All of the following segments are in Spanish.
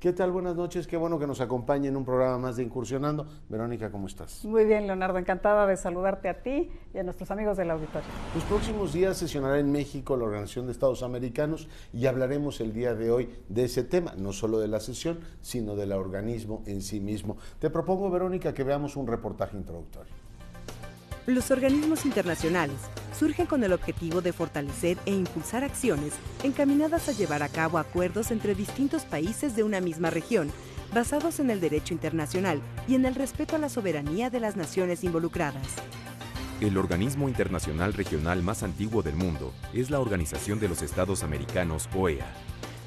¿Qué tal? Buenas noches, qué bueno que nos acompañe en un programa más de Incursionando. Verónica, ¿cómo estás? Muy bien, Leonardo, encantada de saludarte a ti y a nuestros amigos del auditorio. Los próximos días sesionará en México la Organización de Estados Americanos y hablaremos el día de hoy de ese tema, no solo de la sesión, sino del organismo en sí mismo. Te propongo, Verónica, que veamos un reportaje introductorio. Los organismos internacionales surgen con el objetivo de fortalecer e impulsar acciones encaminadas a llevar a cabo acuerdos entre distintos países de una misma región, basados en el derecho internacional y en el respeto a la soberanía de las naciones involucradas. El organismo internacional regional más antiguo del mundo es la Organización de los Estados Americanos, OEA,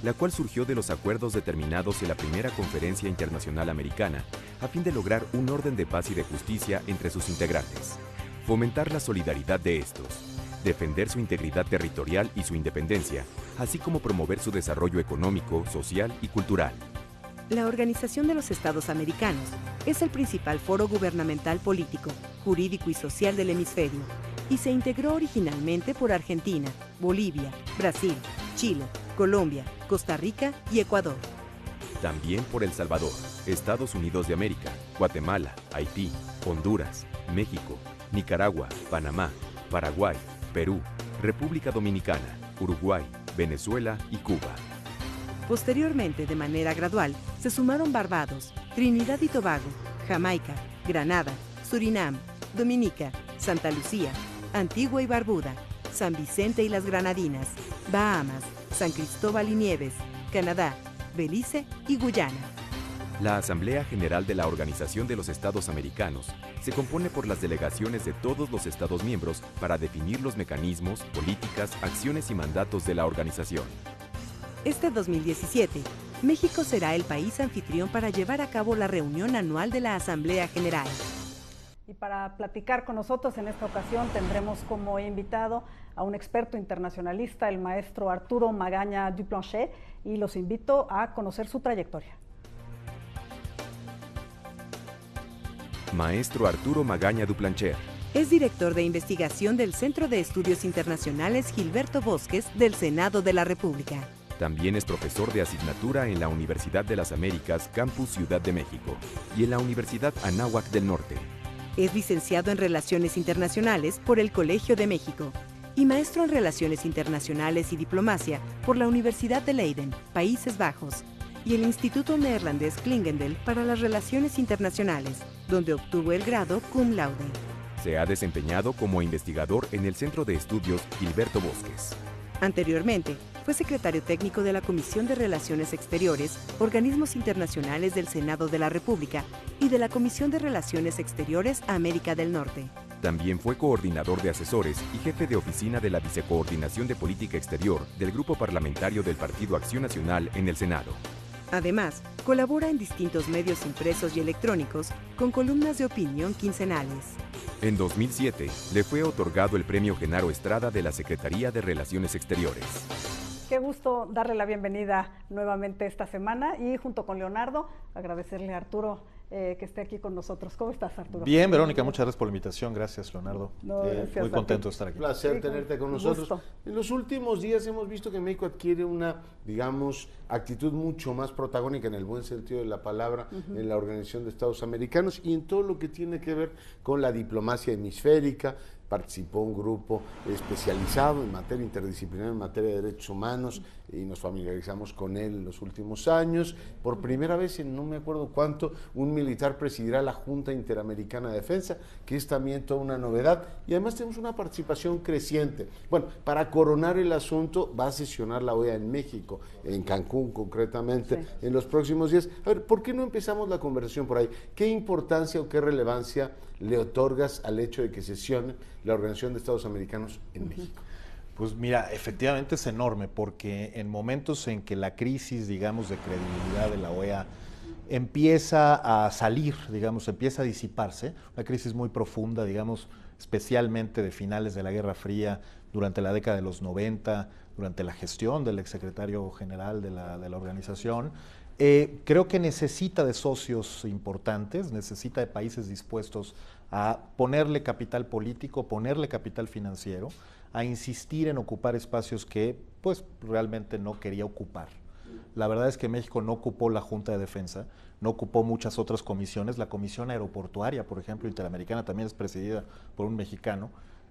la cual surgió de los acuerdos determinados en la primera Conferencia Internacional Americana a fin de lograr un orden de paz y de justicia entre sus integrantes, fomentar la solidaridad de estos, defender su integridad territorial y su independencia, así como promover su desarrollo económico, social y cultural. La Organización de los Estados Americanos es el principal foro gubernamental político, jurídico y social del hemisferio, y se integró originalmente por Argentina, Bolivia, Brasil, Chile, Colombia, Costa Rica y Ecuador. También por El Salvador, Estados Unidos de América, Guatemala, Haití, Honduras, México, Nicaragua, Panamá, Paraguay, Perú, República Dominicana, Uruguay, Venezuela y Cuba. Posteriormente, de manera gradual, se sumaron Barbados, Trinidad y Tobago, Jamaica, Granada, Surinam, Dominica, Santa Lucía, Antigua y Barbuda, San Vicente y las Granadinas, Bahamas, San Cristóbal y Nieves, Canadá, Belice y Guyana. La Asamblea General de la Organización de los Estados Americanos se compone por las delegaciones de todos los Estados miembros para definir los mecanismos, políticas, acciones y mandatos de la organización. Este 2017, México será el país anfitrión para llevar a cabo la reunión anual de la Asamblea General. Y para platicar con nosotros en esta ocasión tendremos como invitado a un experto internacionalista, el maestro Arturo Magaña Duplancher, y los invito a conocer su trayectoria. Maestro Arturo Magaña Duplancher. Es director de investigación del Centro de Estudios Internacionales Gilberto Bosques del Senado de la República. También es profesor de asignatura en la Universidad de las Américas, Campus Ciudad de México, y en la Universidad Anáhuac del Norte. Es licenciado en Relaciones Internacionales por el Colegio de México y maestro en Relaciones Internacionales y Diplomacia por la Universidad de Leiden, Países Bajos, y el Instituto Neerlandés Klingendel para las Relaciones Internacionales, donde obtuvo el grado cum laude. Se ha desempeñado como investigador en el Centro de Estudios Gilberto Bosques. Anteriormente, fue secretario técnico de la Comisión de Relaciones Exteriores, Organismos Internacionales del Senado de la República y de la Comisión de Relaciones Exteriores América del Norte. También fue coordinador de asesores y jefe de oficina de la Vicecoordinación de Política Exterior del Grupo Parlamentario del Partido Acción Nacional en el Senado. Además, colabora en distintos medios impresos y electrónicos con columnas de opinión quincenales. En 2007, le fue otorgado el Premio Genaro Estrada de la Secretaría de Relaciones Exteriores. Qué gusto darle la bienvenida nuevamente esta semana y junto con Leonardo agradecerle a Arturo que esté aquí con nosotros. ¿Cómo estás, Arturo? Bien, Verónica, muchas gracias por la invitación. Gracias, Leonardo. Muy contento de estar aquí. Un placer tenerte con nosotros. Gusto. En los últimos días hemos visto que México adquiere una, digamos, actitud mucho más protagónica en el buen sentido de la palabra en la Organización de Estados Americanos y en todo lo que tiene que ver con la diplomacia hemisférica. Participó un grupo especializado en materia interdisciplinaria, en materia de derechos humanos, y nos familiarizamos con él en los últimos años. Por primera vez en no me acuerdo cuánto, un militar presidirá la Junta Interamericana de Defensa, que es también toda una novedad, y además tenemos una participación creciente. Bueno, para coronar el asunto, va a sesionar la OEA en México, en Cancún concretamente, en los próximos días. A ver, ¿por qué no empezamos la conversación por ahí? ¿Qué importancia o qué relevancia le otorgas al hecho de que sesione la Organización de Estados Americanos en México? Pues mira, efectivamente es enorme, porque en momentos en que la crisis, digamos, de credibilidad de la OEA empieza a salir, digamos, empieza a disiparse, una crisis muy profunda, digamos, especialmente de finales de la Guerra Fría, durante la década de los 90, durante la gestión del exsecretario general de la organización, creo que necesita de socios importantes, necesita de países dispuestos a ponerle capital político, ponerle capital financiero, a insistir en ocupar espacios que pues realmente no quería ocupar. La verdad es que México no ocupó la Junta de Defensa, no ocupó muchas otras comisiones. La Comisión Aeroportuaria, por ejemplo, Interamericana, también es presidida por un mexicano.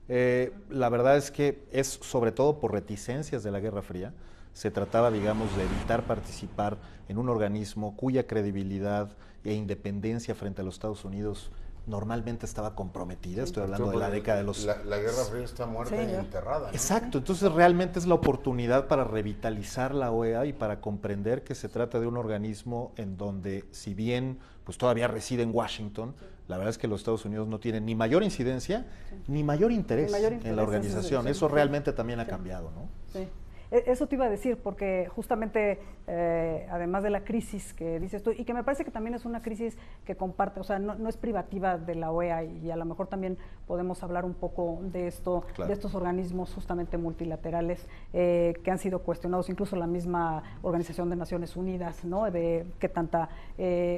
La verdad es que es sobre todo por reticencias de la Guerra Fría. Se trataba, digamos, de evitar participar en un organismo cuya credibilidad e independencia frente a los Estados Unidos normalmente estaba comprometida. Estoy hablando de la década de los... La Guerra Fría está muerta y enterrada, ¿no? Exacto, entonces realmente es la oportunidad para revitalizar la OEA y para comprender que se trata de un organismo en donde, si bien pues todavía reside en Washington, la verdad es que los Estados Unidos no tienen ni mayor incidencia ni mayor interés en la organización. Eso realmente también ha cambiado, ¿no? Sí. Eso te iba a decir, porque justamente, además de la crisis que dices tú, y que me parece que también es una crisis que comparte, o sea, no es privativa de la OEA, y a lo mejor también podemos hablar un poco de esto, de estos organismos justamente multilaterales que han sido cuestionados, incluso la misma Organización de Naciones Unidas, ¿no? De qué tanta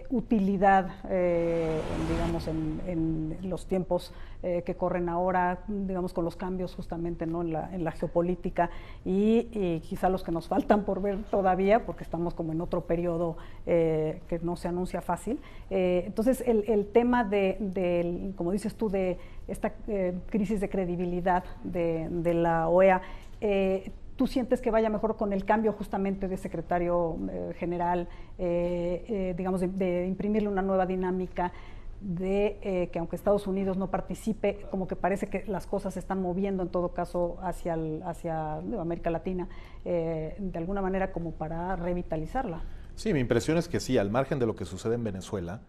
utilidad, digamos, en los tiempos que corren ahora, digamos, con los cambios justamente, ¿no? en la geopolítica, y quizá los que nos faltan por ver todavía, porque estamos como en otro periodo que no se anuncia fácil. Entonces, el tema como dices tú, de esta crisis de credibilidad de la OEA, ¿tú sientes que vaya mejor con el cambio justamente de secretario general, digamos, de imprimirle una nueva dinámica, de que aunque Estados Unidos no participe, como que parece que las cosas se están moviendo en todo caso hacia América Latina, de alguna manera como para revitalizarla? Sí, mi impresión es que sí, al margen de lo que sucede en Venezuela,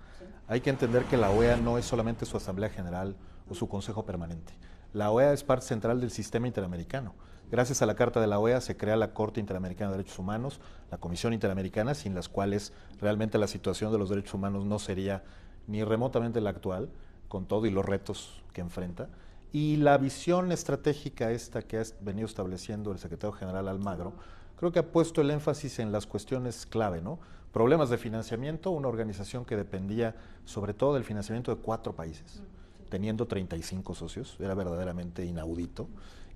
hay que entender que la OEA no es solamente su Asamblea General o su Consejo Permanente. La OEA es parte central del sistema interamericano. Gracias a la Carta de la OEA se crea la Corte Interamericana de Derechos Humanos, la Comisión Interamericana, sin las cuales realmente la situación de los derechos humanos no sería ni remotamente la actual, con todo y los retos que enfrenta. Y la visión estratégica esta que ha venido estableciendo el secretario general Almagro, creo que ha puesto el énfasis en las cuestiones clave, ¿no? Problemas de financiamiento, una organización que dependía sobre todo del financiamiento de 4 países, teniendo 35 socios, era verdaderamente inaudito.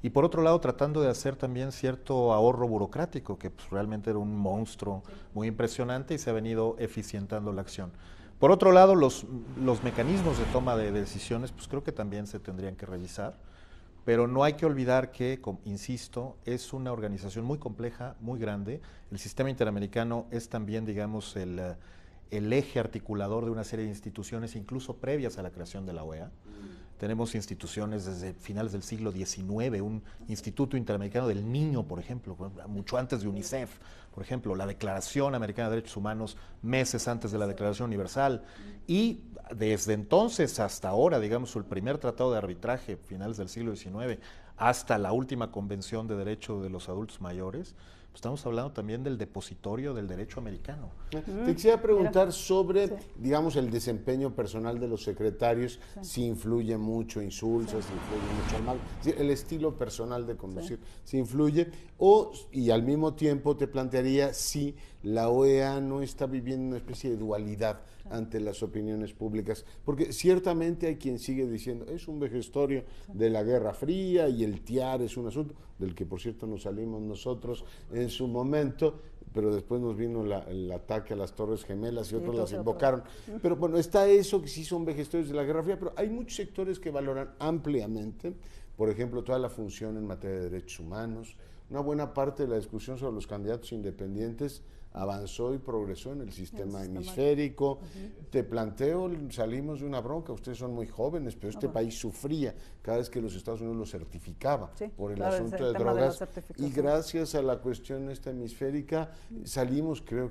Y por otro lado, tratando de hacer también cierto ahorro burocrático, que pues, realmente era un monstruo muy impresionante y se ha venido eficientando la acción. Por otro lado, los mecanismos de toma de decisiones, pues creo que también se tendrían que revisar, pero no hay que olvidar que, insisto, es una organización muy compleja, muy grande. El sistema interamericano es también, digamos, el eje articulador de una serie de instituciones, incluso previas a la creación de la OEA. Tenemos instituciones desde finales del siglo XIX, un Instituto Interamericano del Niño, por ejemplo, mucho antes de UNICEF, por ejemplo, la Declaración Americana de Derechos Humanos meses antes de la Declaración Universal, y desde entonces hasta ahora, digamos, el primer tratado de arbitraje, finales del siglo XIX, hasta la última Convención de Derechos de los Adultos Mayores, pues estamos hablando también del depositorio del derecho americano. Te quisiera preguntar sobre, digamos, el desempeño personal de los secretarios, si influye mucho Insulza, si influye mucho Almagro, el estilo personal de conducir, si influye, y al mismo tiempo te plantearía si la OEA no está viviendo una especie de dualidad ante las opiniones públicas, porque ciertamente hay quien sigue diciendo es un vejestorio de la Guerra Fría y el TIAR es un asunto del que por cierto nos salimos nosotros en su momento, pero después nos vino el ataque a las Torres Gemelas y otros las invocaron. Pero bueno, está eso que sí son vejestorios de la Guerra Fría, pero hay muchos sectores que valoran ampliamente, por ejemplo, toda la función en materia de derechos humanos. Una buena parte de la discusión sobre los candidatos independientes avanzó y progresó en el sistema hemisférico. Te planteo, salimos de una bronca, ustedes son muy jóvenes, pero este país sufría cada vez que los Estados Unidos lo certificaba por el asunto de drogas, y gracias a la cuestión esta hemisférica salimos, creo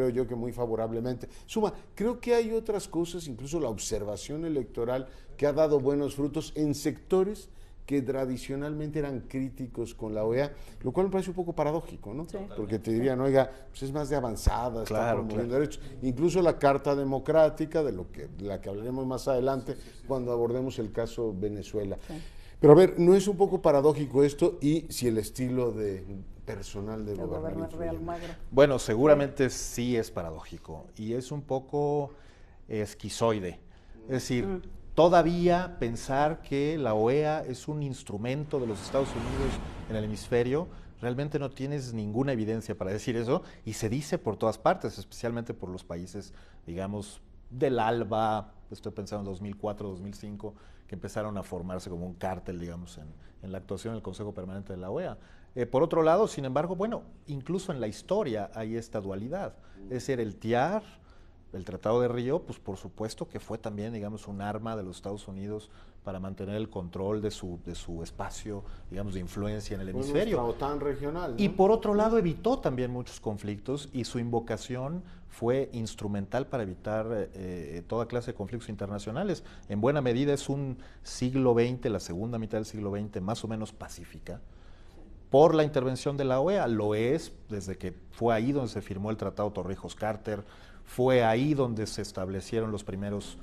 yo que muy favorablemente. Suma, creo que hay otras cosas, incluso la observación electoral, que ha dado buenos frutos en sectores que tradicionalmente eran críticos con la OEA, lo cual me parece un poco paradójico, ¿no? Sí. Porque te dirían, oiga, pues es más de avanzada, está promoviendo derechos. Incluso la Carta Democrática, de la que hablaremos más adelante, cuando abordemos el caso Venezuela. Sí. Pero a ver, ¿no es un poco paradójico esto? Y si el estilo de personal de gobernador de Almagro. Bueno, seguramente sí es paradójico y es un poco esquizoide. Es decir, todavía pensar que la OEA es un instrumento de los Estados Unidos en el hemisferio realmente no tienes ninguna evidencia para decir eso, y se dice por todas partes, especialmente por los países, digamos, del ALBA, estoy pensando en 2004, 2005, que empezaron a formarse como un cártel, digamos, en la actuación del Consejo Permanente de la OEA. Por otro lado, sin embargo, bueno, incluso en la historia hay esta dualidad, es decir, el TIAR, el Tratado de Río, pues por supuesto que fue también, digamos, un arma de los Estados Unidos para mantener el control de su espacio, digamos, de influencia en el hemisferio. Nuestra OTAN regional, ¿no? Y por otro lado evitó también muchos conflictos, y su invocación fue instrumental para evitar toda clase de conflictos internacionales. En buena medida es un siglo XX, la segunda mitad del siglo XX, más o menos pacífica, por la intervención de la OEA. Lo es desde que fue ahí donde se firmó el Tratado Torrijos-Carter, fue ahí donde se establecieron los primeros,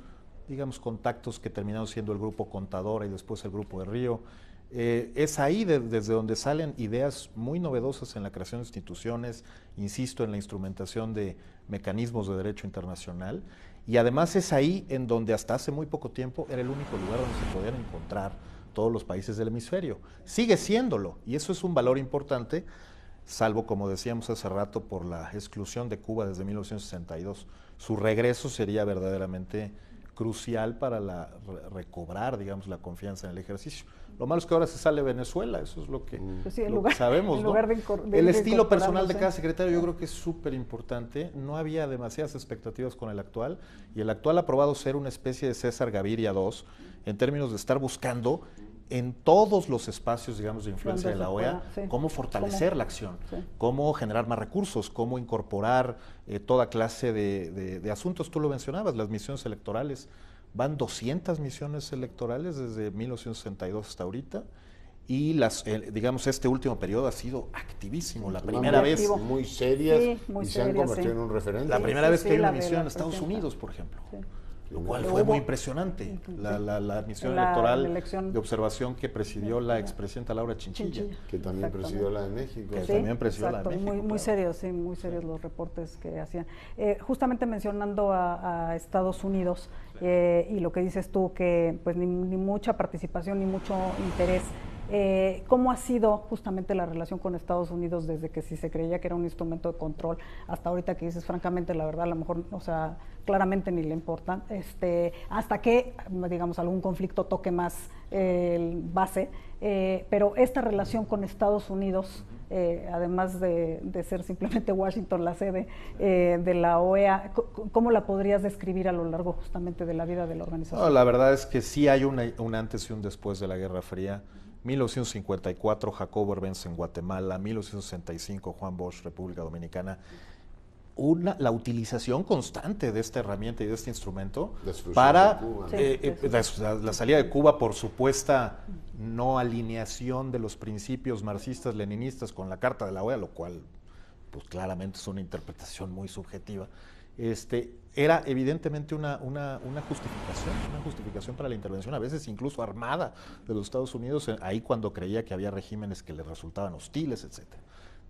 digamos, contactos que terminaron siendo el Grupo Contadora y después el Grupo de Río. Es ahí desde donde salen ideas muy novedosas en la creación de instituciones, insisto, en la instrumentación de mecanismos de derecho internacional, y además es ahí en donde hasta hace muy poco tiempo era el único lugar donde se podían encontrar todos los países del hemisferio. Sigue siéndolo, y eso es un valor importante, salvo, como decíamos hace rato, por la exclusión de Cuba desde 1962. Su regreso sería verdaderamente crucial para recobrar, digamos, la confianza en el ejercicio. Lo malo es que ahora se sale Venezuela, eso es lo que, pues sí, que sabemos, en ¿no? lugar El estilo personal de cada secretario yo creo que es súper importante. No había demasiadas expectativas con el actual, y el actual ha probado ser una especie de César Gaviria II en términos de estar buscando en todos los espacios, digamos, de influencia de la OEA, sí, cómo fortalecer la acción, sí, cómo generar más recursos, cómo incorporar toda clase de asuntos. Tú lo mencionabas, las misiones electorales, van 200 misiones electorales desde 1962 hasta ahorita, y digamos, este último periodo ha sido activísimo, la primera vez. Muy serias, sí, muy y se han convertido en un referente. La primera vez que hay una misión en Estados Unidos, por ejemplo. Sí. Lo cual fue muy impresionante, la misión electoral de observación que presidió la expresidenta Laura Chinchilla. Que también presidió la de México. Sí, también presidió la de México. Muy serios, sí, muy serios los reportes que hacían. Justamente mencionando a Estados Unidos, y lo que dices tú, que pues ni mucha participación ni mucho interés. ¿Cómo ha sido justamente la relación con Estados Unidos desde que si se creía que era un instrumento de control hasta ahorita que dices, francamente, la verdad, a lo mejor, o sea, claramente ni le importa, hasta que, digamos, algún conflicto toque más base, pero esta relación con Estados Unidos, además de ser simplemente Washington la sede de la OEA, ¿cómo la podrías describir a lo largo justamente de la vida de la organización? No, la verdad es que sí hay un antes y un después de la Guerra Fría. 1954, Jacobo Arbenz en Guatemala, 1965, Juan Bosch, República Dominicana. La utilización constante de esta herramienta y de este instrumento para la salida de Cuba por supuesta no alineación de los principios marxistas leninistas con la Carta de la OEA, lo cual pues claramente es una interpretación muy subjetiva. Era evidentemente una justificación para la intervención, a veces incluso armada, de los Estados Unidos, ahí cuando creía que había regímenes que les resultaban hostiles, etc.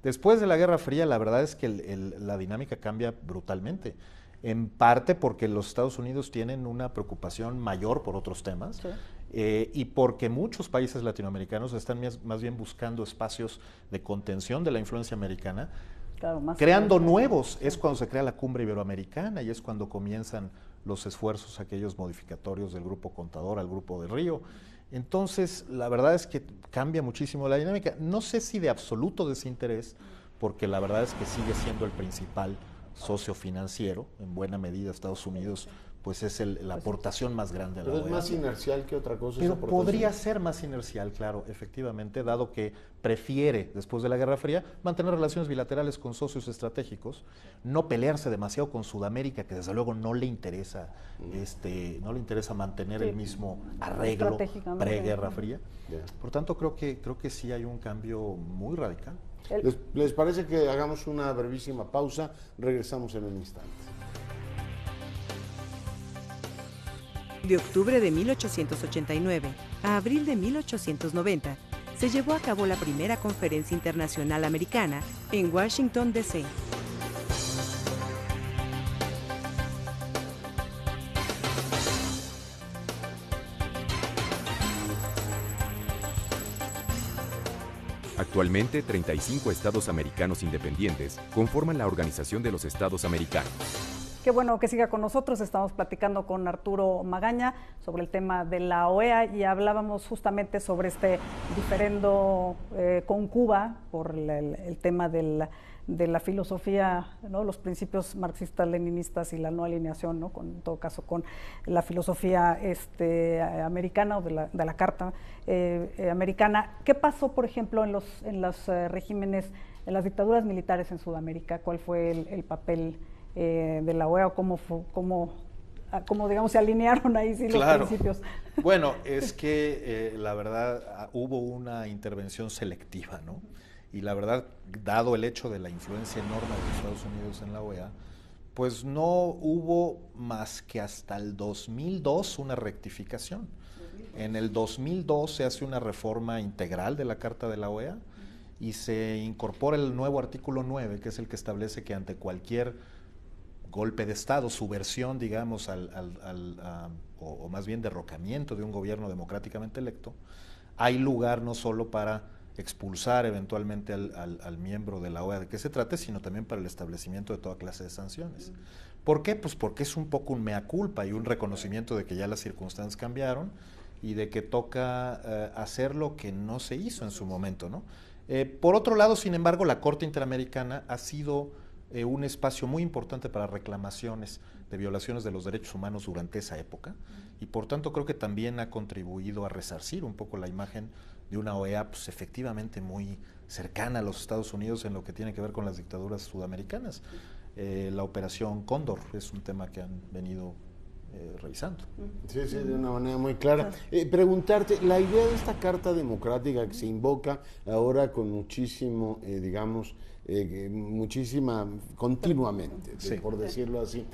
Después de la Guerra Fría, la verdad es que la dinámica cambia brutalmente, en parte porque los Estados Unidos tienen una preocupación mayor por otros temas, sí, y porque muchos países latinoamericanos están más bien buscando espacios de contención de la influencia americana, claro, creando nuevos. Es cuando se crea la Cumbre Iberoamericana y es cuando comienzan los esfuerzos aquellos modificatorios del Grupo Contador al Grupo de Río. Entonces, la verdad es que cambia muchísimo la dinámica. No sé si de absoluto desinterés, porque la verdad es que sigue siendo el principal socio financiero, en buena medida Estados Unidos, pues es la aportación más grande a la OEA. Pero es más inercial que otra cosa. Pero podría ser más inercial, claro, efectivamente, dado que prefiere, después de la Guerra Fría, mantener relaciones bilaterales con socios estratégicos, no pelearse demasiado con Sudamérica, que desde luego no le interesa, mantener el mismo arreglo pre-Guerra Fría. Por tanto, creo que sí hay un cambio muy radical. ¿Les parece que hagamos una brevísima pausa? Regresamos en un instante. De octubre de 1889 a abril de 1890, se llevó a cabo la primera Conferencia Internacional Americana en Washington, D.C. Actualmente, 35 estados americanos independientes conforman la Organización de los Estados Americanos. Qué bueno que siga con nosotros. Estamos platicando con Arturo Magaña sobre el tema de la OEA y hablábamos justamente sobre este diferendo con Cuba por el tema de la filosofía, ¿no? Los principios marxistas-leninistas y la no alineación, ¿no? En todo caso con la filosofía americana o de la Carta Americana. ¿Qué pasó, por ejemplo, en los regímenes, en las dictaduras militares en Sudamérica? ¿Cuál fue el papel de la OEA, o cómo digamos se alinearon ahí sí los principios? Bueno, es que la verdad hubo una intervención selectiva, ¿no? Y la verdad, dado el hecho de la influencia enorme de los Estados Unidos en la OEA, pues no hubo más que hasta el 2002 una rectificación. En el 2002 se hace una reforma integral de la Carta de la OEA y se incorpora el nuevo artículo 9, que es el que establece que ante cualquier golpe de Estado, subversión, digamos, o más bien derrocamiento de un gobierno democráticamente electo, hay lugar no solo para expulsar eventualmente al miembro de la OEA de que se trate, sino también para el establecimiento de toda clase de sanciones. ¿Por qué? Pues porque es un poco un mea culpa y un reconocimiento de que ya las circunstancias cambiaron y de que toca hacer lo que no se hizo en su momento, ¿no? Por otro lado, sin embargo, la Corte Interamericana ha sido un espacio muy importante para reclamaciones de violaciones de los derechos humanos durante esa época y por tanto creo que también ha contribuido a resarcir un poco la imagen de una OEA pues, efectivamente muy cercana a los Estados Unidos en lo que tiene que ver con las dictaduras sudamericanas. La operación Cóndor es un tema que han venido revisando. Sí, de una manera muy clara. Preguntarte, la idea de esta Carta Democrática que se invoca ahora con muchísimo, continuamente, sí, por decirlo así,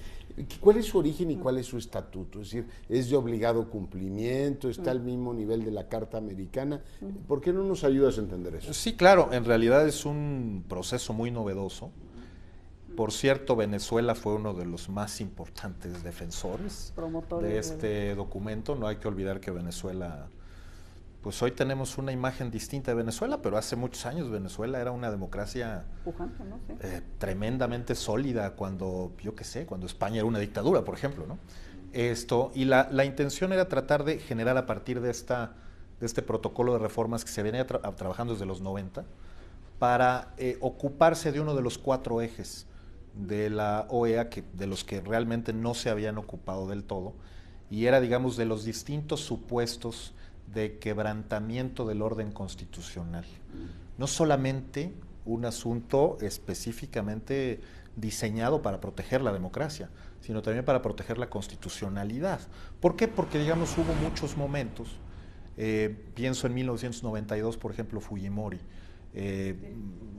¿cuál es su origen y cuál es su estatuto? Es decir, ¿es de obligado cumplimiento? ¿Está al mismo nivel de la Carta Americana? ¿Por qué no nos ayudas a entender eso? Sí, claro, en realidad es un proceso muy novedoso. Por cierto, Venezuela fue uno de los más importantes defensores de este documento. No hay que olvidar que Venezuela, pues hoy tenemos una imagen distinta de Venezuela, pero hace muchos años Venezuela era una democracia pujante, ¿no? Sí. Tremendamente sólida cuando, cuando España era una dictadura, por ejemplo, ¿no? Y la intención era tratar de generar a partir de este protocolo de reformas que se venía trabajando desde los 90 para ocuparse de uno de los 4 ejes de la OEA, de los que realmente no se habían ocupado del todo, y era, digamos, de los distintos supuestos de quebrantamiento del orden constitucional. No solamente un asunto específicamente diseñado para proteger la democracia, sino también para proteger la constitucionalidad. ¿Por qué? Porque, digamos, hubo muchos momentos, pienso en 1992, por ejemplo, Fujimori,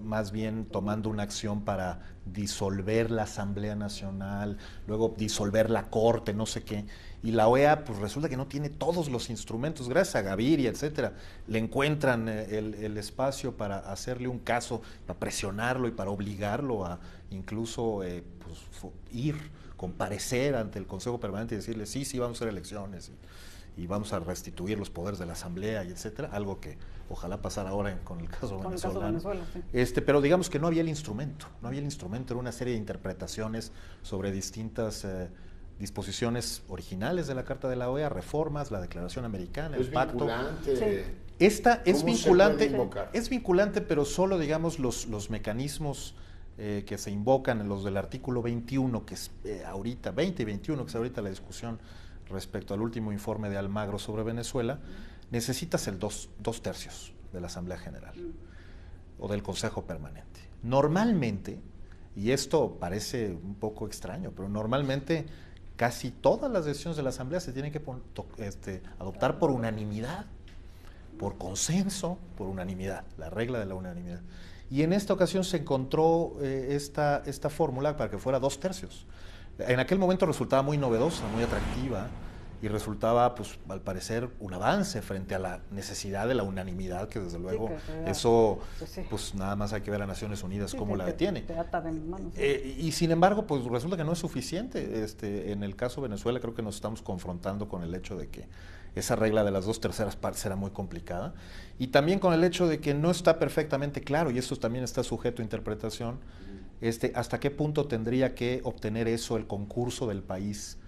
más bien tomando una acción para disolver la Asamblea Nacional, luego disolver la Corte, no sé qué, y la OEA pues resulta que no tiene todos los instrumentos, gracias a Gaviria, etcétera, le encuentran el espacio para hacerle un caso, para presionarlo y para obligarlo a incluso comparecer ante el Consejo Permanente y decirle sí, vamos a hacer elecciones y vamos a restituir los poderes de la Asamblea y etcétera, algo que ojalá pasara ahora con el caso venezolano. Sí. Pero digamos que no había el instrumento, era una serie de interpretaciones sobre distintas disposiciones originales de la Carta de la OEA, reformas, la Declaración Americana, el pacto. Vinculante. Sí. Esta es vinculante, pero solo, digamos, los mecanismos que se invocan en los del artículo 21, que es ahorita, 20 y 21, que es ahorita la discusión respecto al último informe de Almagro sobre Venezuela, necesitas el 2/3 de la Asamblea General o del Consejo Permanente. Normalmente, y esto parece un poco extraño, pero normalmente casi todas las decisiones de la Asamblea se tienen que adoptar por unanimidad, por consenso, por unanimidad, la regla de la unanimidad. Y en esta ocasión se encontró esta fórmula para que fuera 2/3. En aquel momento resultaba muy novedosa, muy atractiva, y resultaba, pues, al parecer, un avance frente a la necesidad de la unanimidad, que desde luego eso, pues nada más hay que ver a Naciones Unidas cómo la detiene. Te ata de manos. Y sin embargo, pues resulta que no es suficiente. En el caso de Venezuela creo que nos estamos confrontando con el hecho de que esa regla de las 2/3 partes era muy complicada, y también con el hecho de que no está perfectamente claro, y esto también está sujeto a interpretación, hasta qué punto tendría que obtener eso el concurso del país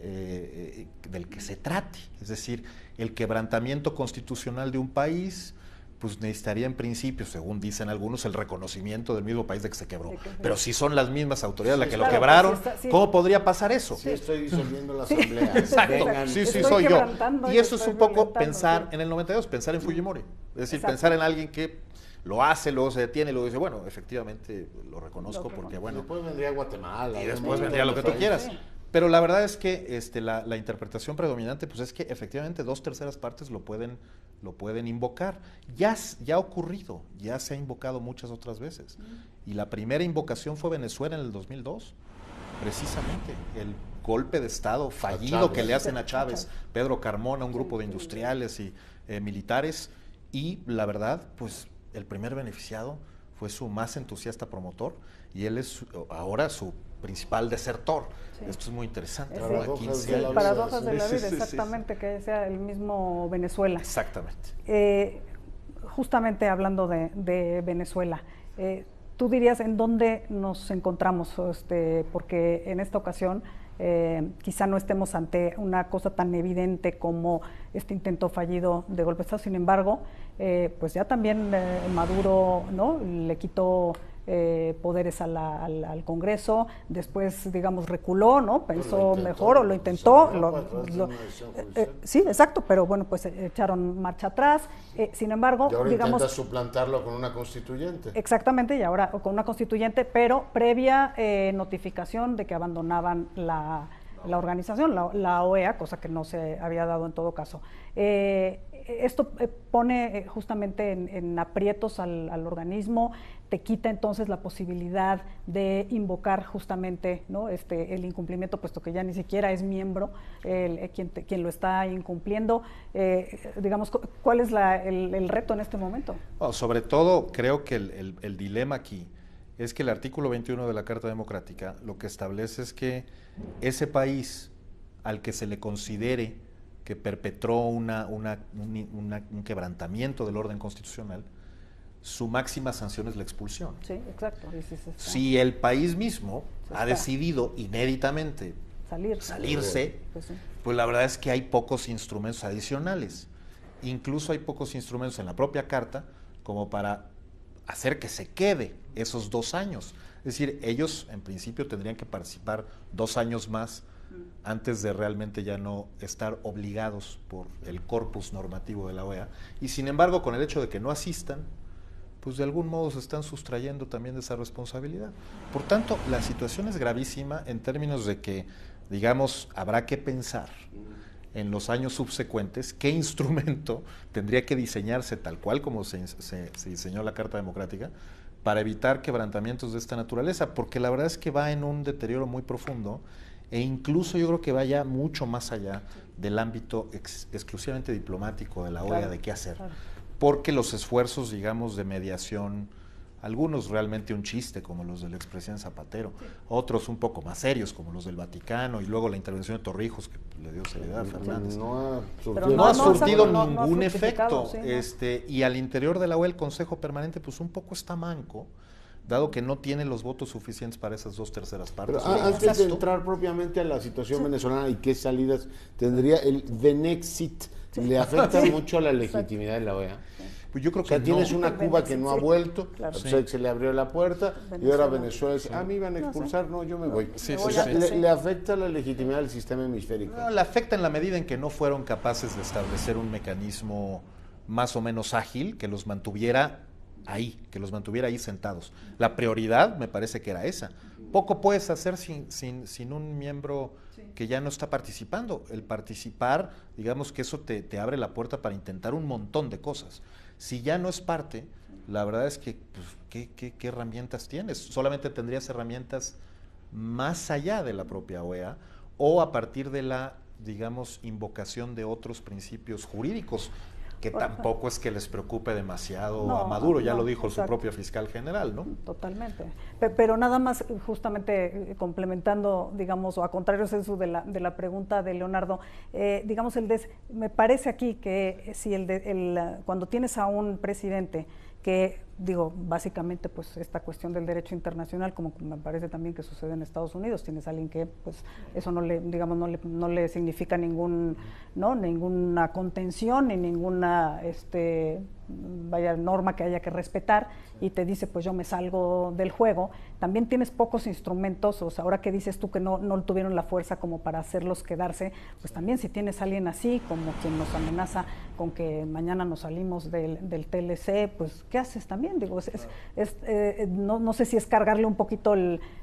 del que se trate. Es decir, el quebrantamiento constitucional de un país, pues necesitaría en principio, según dicen algunos, el reconocimiento del mismo país de que se quebró. Pero si son las mismas autoridades las que lo quebraron, ¿cómo podría pasar eso? Sí, estoy disolviendo la asamblea. Exacto, Vengan, sí, soy yo. Y eso es un poco pensar en el 92, pensar en Fujimori. Es decir, pensar en alguien que lo hace, luego se detiene y luego dice, bueno, efectivamente lo reconozco porque, bueno. Después vendría Guatemala. Y después vendría lo que tú quieras. Pero la verdad es que la interpretación predominante, pues es que efectivamente 2/3 partes lo pueden invocar. Ya ha ocurrido, ya se ha invocado muchas otras veces. Y la primera invocación fue Venezuela en el 2002, precisamente. El golpe de Estado fallido que le hacen a Chávez, Pedro Carmona, un grupo de industriales y militares. Y la verdad, pues el primer beneficiado fue su más entusiasta promotor, y él es ahora su principal desertor. Esto es muy interesante. Paradojas de la vida, exactamente, que sea el mismo Venezuela. Exactamente. Justamente hablando de Venezuela, tú dirías en dónde nos encontramos, porque en esta ocasión quizá no estemos ante una cosa tan evidente como este intento fallido de golpe de Estado. Sin embargo, pues ya también Maduro, ¿no?, le quitó poderes al Congreso, después, digamos, reculó, ¿no? Pensó mejor o lo intentó. Sí, exacto, pero bueno, pues echaron marcha atrás. Sin embargo, y ahora digamos, intenta suplantarlo con una constituyente. Exactamente, y ahora con una constituyente, pero previa notificación de que abandonaban la organización, la OEA, cosa que no se había dado en todo caso. Esto pone justamente en aprietos al organismo, te quita entonces la posibilidad de invocar justamente, ¿no?, el incumplimiento, puesto que ya ni siquiera es miembro quien lo está incumpliendo. Digamos, ¿cuál es el reto en este momento? Bueno, sobre todo, creo que el dilema aquí es que el artículo 21 de la Carta Democrática lo que establece es que ese país al que se le considere que perpetró un quebrantamiento del orden constitucional, su máxima sanción es la expulsión. Sí, exacto. Si el país mismo ha decidido inéditamente salirse, pues la verdad es que hay pocos instrumentos adicionales. Incluso hay pocos instrumentos en la propia Carta como para hacer que se quede esos 2 años. Es decir, ellos en principio tendrían que participar 2 años más antes de realmente ya no estar obligados por el corpus normativo de la OEA, y sin embargo, con el hecho de que no asistan, pues de algún modo se están sustrayendo también de esa responsabilidad. Por tanto, la situación es gravísima en términos de que, digamos, habrá que pensar en los años subsecuentes qué instrumento tendría que diseñarse tal cual como se diseñó la Carta Democrática para evitar quebrantamientos de esta naturaleza, porque la verdad es que va en un deterioro muy profundo, e incluso yo creo que vaya mucho más allá del ámbito exclusivamente diplomático de la OEA, de qué hacer. Porque los esfuerzos, digamos, de mediación, algunos realmente un chiste, como los del expresidente Zapatero, otros un poco más serios, como los del Vaticano, y luego la intervención de Torrijos, que le dio seriedad a Fernández. No ha surtido ningún efecto. Y al interior de la OEA, el Consejo Permanente, pues un poco está manco, dado que no tiene los votos suficientes para esas 2/3 partes. Pero antes de entrar propiamente a la situación venezolana y qué salidas tendría, el Venexit le afecta mucho a la legitimidad de la OEA. Pues yo creo que tienes una Cuba que no ha vuelto, se le abrió la puerta, y ahora Venezuela dice, me iban a expulsar, no, yo me voy. ¿Le afecta la legitimidad del sistema hemisférico? No, le afecta en la medida en que no fueron capaces de establecer un mecanismo más o menos ágil que los mantuviera ahí sentados. La prioridad me parece que era esa. Poco puedes hacer sin un miembro que ya no está participando. El participar, digamos que eso te abre la puerta para intentar un montón de cosas. Si ya no es parte, la verdad es que, pues, ¿qué herramientas tienes? Solamente tendrías herramientas más allá de la propia OEA, o a partir de la digamos, invocación de otros principios jurídicos, que tampoco es que les preocupe demasiado a Maduro, ya lo dijo su propio fiscal general, ¿no? Totalmente. Pero nada más, justamente complementando, digamos, o a contrario eso de la pregunta de Leonardo, digamos, me parece aquí que si cuando tienes a un presidente que, digo, básicamente, pues esta cuestión del derecho internacional, como me parece también que sucede en Estados Unidos, tienes a alguien que, pues, eso no le significa ninguna contención ni ninguna, norma que haya que respetar, y te dice, pues yo me salgo del juego. También tienes pocos instrumentos, o sea, ahora que dices tú que no tuvieron la fuerza como para hacerlos quedarse, pues también si tienes a alguien así, como quien nos amenaza con que mañana nos salimos del TLC, pues ¿qué haces también? Digo, no sé si es cargarle un poquito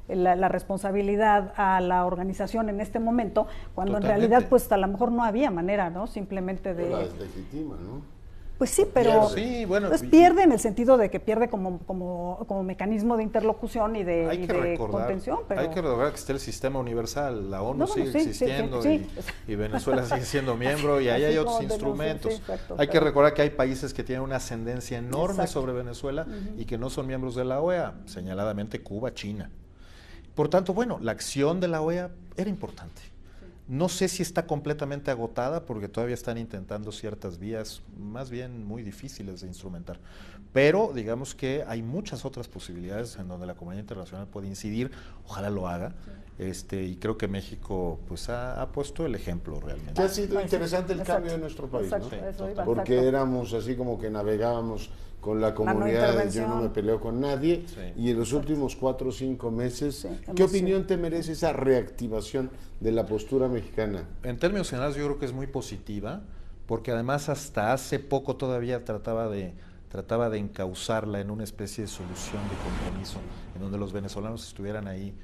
la responsabilidad a la organización en este momento, cuando en realidad pues a lo mejor no había manera, ¿no? Simplemente de... La deslegitima, ¿no? Pues sí, pero sí, bueno, pues pierde en el sentido de que pierde como mecanismo de interlocución y de contención. Pero... Hay que recordar que está el sistema universal, la ONU sigue existiendo y Venezuela sigue siendo miembro, y ahí hay otros instrumentos. Hay que recordar que hay países que tienen una ascendencia enorme sobre Venezuela y que no son miembros de la OEA, señaladamente Cuba, China. Por tanto, bueno, la acción de la OEA era importante. No sé si está completamente agotada porque todavía están intentando ciertas vías más bien muy difíciles de instrumentar. Pero digamos que hay muchas otras posibilidades en donde la comunidad internacional puede incidir, ojalá lo haga. Y creo que México pues ha puesto el ejemplo realmente. Que ha sido interesante el cambio de nuestro país, ¿no? Porque éramos así como que navegábamos con la comunidad, yo no me peleo con nadie, y en los últimos 4 o 5 meses, ¿qué opinión te merece esa reactivación de la postura mexicana? En términos generales yo creo que es muy positiva, porque además hasta hace poco todavía trataba de encauzarla en una especie de solución de compromiso, en donde los venezolanos estuvieran ahí.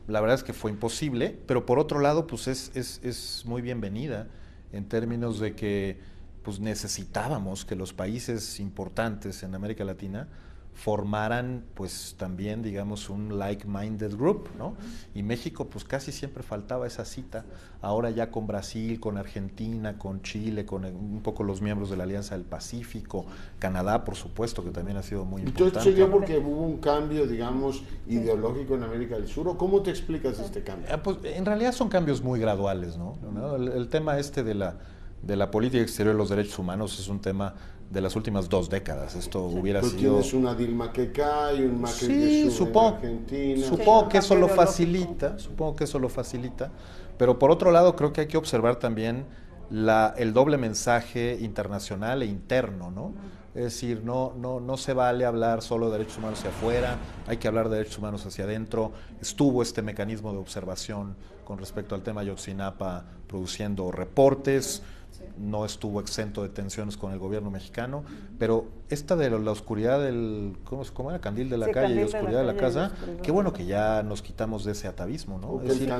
La verdad es que fue imposible, pero por otro lado pues es muy bienvenida en términos de que pues necesitábamos que los países importantes en América Latina formaran pues también, digamos, un like-minded group, ¿no? Y México pues casi siempre faltaba esa cita, ahora ya con Brasil, con Argentina, con Chile, con un poco los miembros de la Alianza del Pacífico, Canadá, por supuesto, que también ha sido muy importante. Entonces, ¿yo porque hubo un cambio, digamos, ideológico en América del Sur, o cómo te explicas este cambio? Pues en realidad son cambios muy graduales, ¿no? El tema de la política exterior de los derechos humanos es un tema de las últimas 2 décadas. Esto hubiera sido... Tienes una Dilma que cae, un Macri que sube en Argentina. Supongo que eso lo facilita, pero por otro lado creo que hay que observar también el doble mensaje internacional e interno, ¿no? Es decir, no se vale hablar solo de derechos humanos hacia afuera, hay que hablar de derechos humanos hacia adentro. Estuvo este mecanismo de observación con respecto al tema Ayotzinapa produciendo reportes, no estuvo exento de tensiones con el gobierno mexicano, pero esta de la oscuridad del, ¿cómo era? Candil de la calle y oscuridad de la casa, qué bueno que ya nos quitamos de ese atavismo, ¿no? Es decir,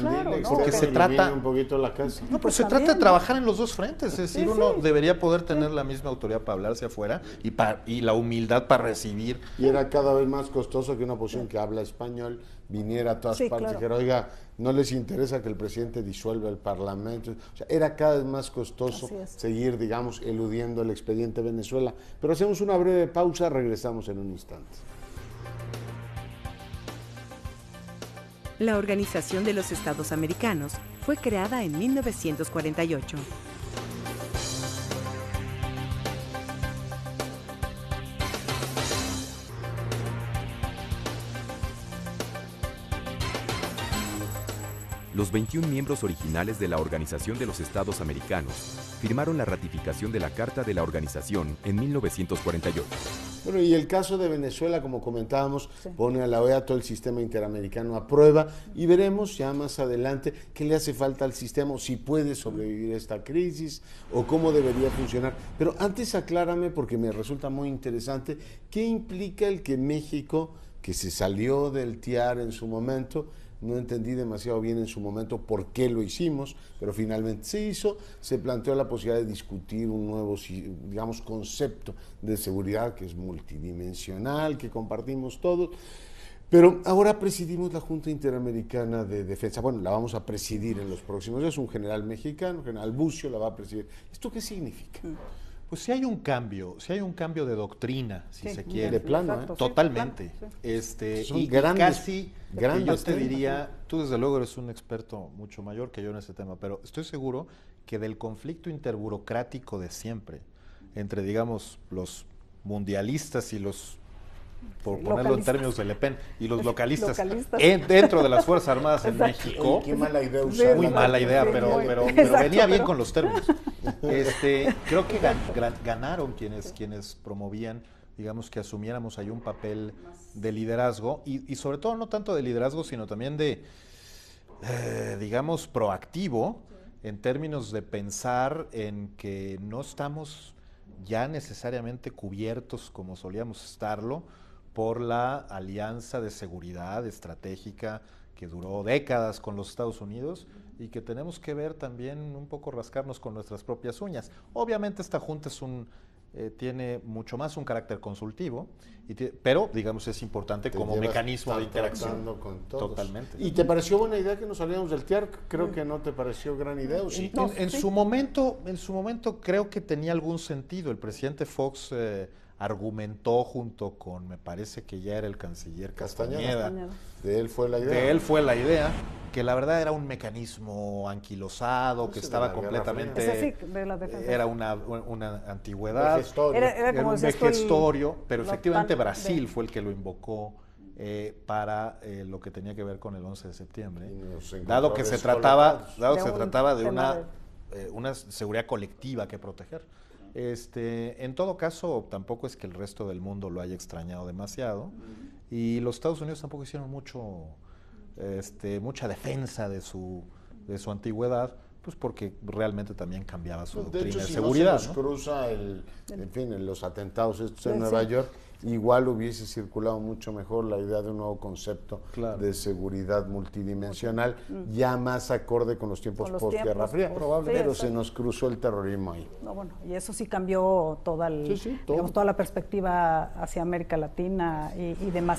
porque se trata un poquito la casa. No, pero se trata de trabajar en los 2 frentes, es decir, uno debería poder tener la misma autoridad para hablar hacia afuera y la humildad para recibir. Y era cada vez más costoso que una oposición que habla español viniera a todas partes y dijera, oiga, no les interesa que el presidente disuelva el Parlamento. O sea, era cada vez más costoso seguir, digamos, eludiendo el expediente Venezuela. Pero hacemos una breve pausa, regresamos en un instante. La Organización de los Estados Americanos fue creada en 1948. Los 21 miembros originales de la Organización de los Estados Americanos firmaron la ratificación de la Carta de la Organización en 1948. Bueno, y el caso de Venezuela, como comentábamos, pone a la OEA todo el sistema interamericano a prueba y veremos ya más adelante qué le hace falta al sistema, o si puede sobrevivir a esta crisis o cómo debería funcionar. Pero antes aclárame, porque me resulta muy interesante, ¿qué implica el que México, que se salió del TIAR en su momento, no entendí demasiado bien en su momento por qué lo hicimos, pero finalmente se hizo, se planteó la posibilidad de discutir un nuevo, digamos, concepto de seguridad que es multidimensional, que compartimos todos. Pero ahora presidimos la Junta Interamericana de Defensa. Bueno, la vamos a presidir en los próximos días. Un general mexicano, general Bucio, la va a presidir. ¿Esto qué significa? Pues si hay un cambio de doctrina, si se quiere. De plano, exacto, Totalmente. Son Y grandes, casi, grandes yo te temas. diría, tú desde luego eres un experto mucho mayor que yo en ese tema, pero estoy seguro que del conflicto interburocrático de siempre, entre, digamos, los mundialistas y los, por ponerlo en términos de Le Pen, y los localistas, dentro de las Fuerzas Armadas en México. Qué mala idea usar. Muy mala idea, Sí, pero exacto, venía bien pero- con los términos. Creo que ganaron quienes promovían, digamos, que asumiéramos ahí un papel de liderazgo y sobre todo no tanto de liderazgo, sino también de, digamos, proactivo en términos de pensar en que no estamos ya necesariamente cubiertos como solíamos estarlo por la alianza de seguridad estratégica que duró décadas con los Estados Unidos y que tenemos que ver también un poco rascarnos con nuestras propias uñas. Obviamente esta junta tiene mucho más un carácter consultivo, pero digamos es importante como mecanismo de interacción. Con todos. Totalmente. ¿Y te pareció buena idea que nos saliéramos del TIARC? Creo que no te pareció gran idea, ¿o sí? En su momento creo que tenía algún sentido. El presidente Fox argumentó junto con, me parece que ya era el canciller Castañeda. De él fue la idea. De él fue la idea, que la verdad era un mecanismo anquilosado, que Ese estaba de la Guerra completamente... Ese sí, de la defensa. Era una antigüedad. Vejestorio. Era como un decías tú, vejestorio, pero la efectivamente OTAN Brasil fue el que lo invocó para lo que tenía que ver con el 11 de septiembre. Y nos encontró Dado que se trataba descolocados. de tema una seguridad colectiva que proteger. En todo caso, tampoco es que el resto del mundo lo haya extrañado demasiado, y los Estados Unidos tampoco hicieron mucha defensa de su antigüedad, pues porque realmente también cambiaba su De doctrina hecho, de si seguridad. no se nos ¿no? cruza los atentados estos en Sí, Nueva sí. York, igual hubiese circulado mucho mejor la idea de un nuevo concepto Claro. de seguridad multidimensional, ya más acorde con los tiempos Con los post-Guerra tiempos Fría, post- sí, pero exacto. se nos cruzó el terrorismo ahí. No, bueno, y eso sí cambió toda, digamos, toda la perspectiva hacia América Latina y demás.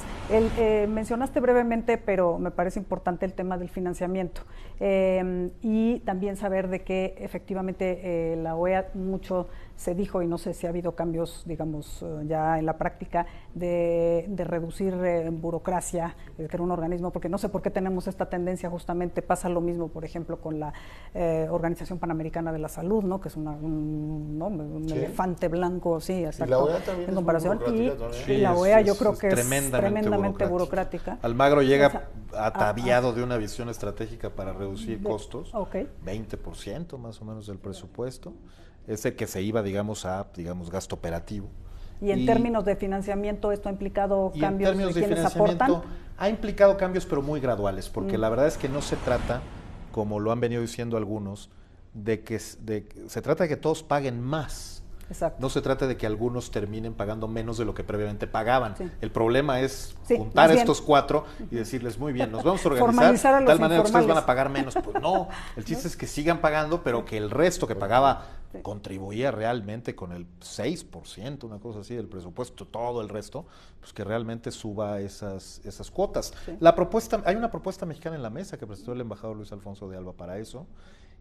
Mencionaste brevemente, pero me parece importante el tema del financiamiento y también saber de que efectivamente la OEA mucho se dijo, y no sé si ha habido cambios, digamos, ya en la práctica, de reducir burocracia, que era un organismo, porque no sé por qué tenemos esta tendencia, justamente pasa lo mismo, por ejemplo, con la Organización Panamericana de la Salud, ¿no? Que es un Sí. elefante blanco, sí, exacto, la OEA también en es comparación. muy burocrática también. Y la Sí, OEA es yo creo que es tremendamente burocrática. burocrática. Almagro llega Esa- ataviado de una visión estratégica para reducir costos, Ok. 20% más o menos del presupuesto, ese que se iba, digamos, a gasto operativo. Y en términos de financiamiento, ¿esto ha implicado Y en cambios términos de de quienes financiamiento, aportan? ha implicado cambios, pero muy graduales, porque la verdad es que no se trata, como lo han venido diciendo algunos, se trata de que todos paguen más. Exacto. No se trata de que algunos terminen pagando menos de lo que previamente pagaban. Sí. El problema es Sí, juntar más bien. estos cuatro y decirles, muy bien, nos vamos a organizar Formalizar a de los tal manera que ustedes van informales. a pagar menos. Pues no, el chiste es que sigan pagando, pero que el resto que pagaba contribuía realmente con el 6%, una cosa así, del presupuesto, todo el resto, pues que realmente suba esas cuotas. Sí. Hay una propuesta mexicana en la mesa que presentó el embajador Luis Alfonso de Alba para eso,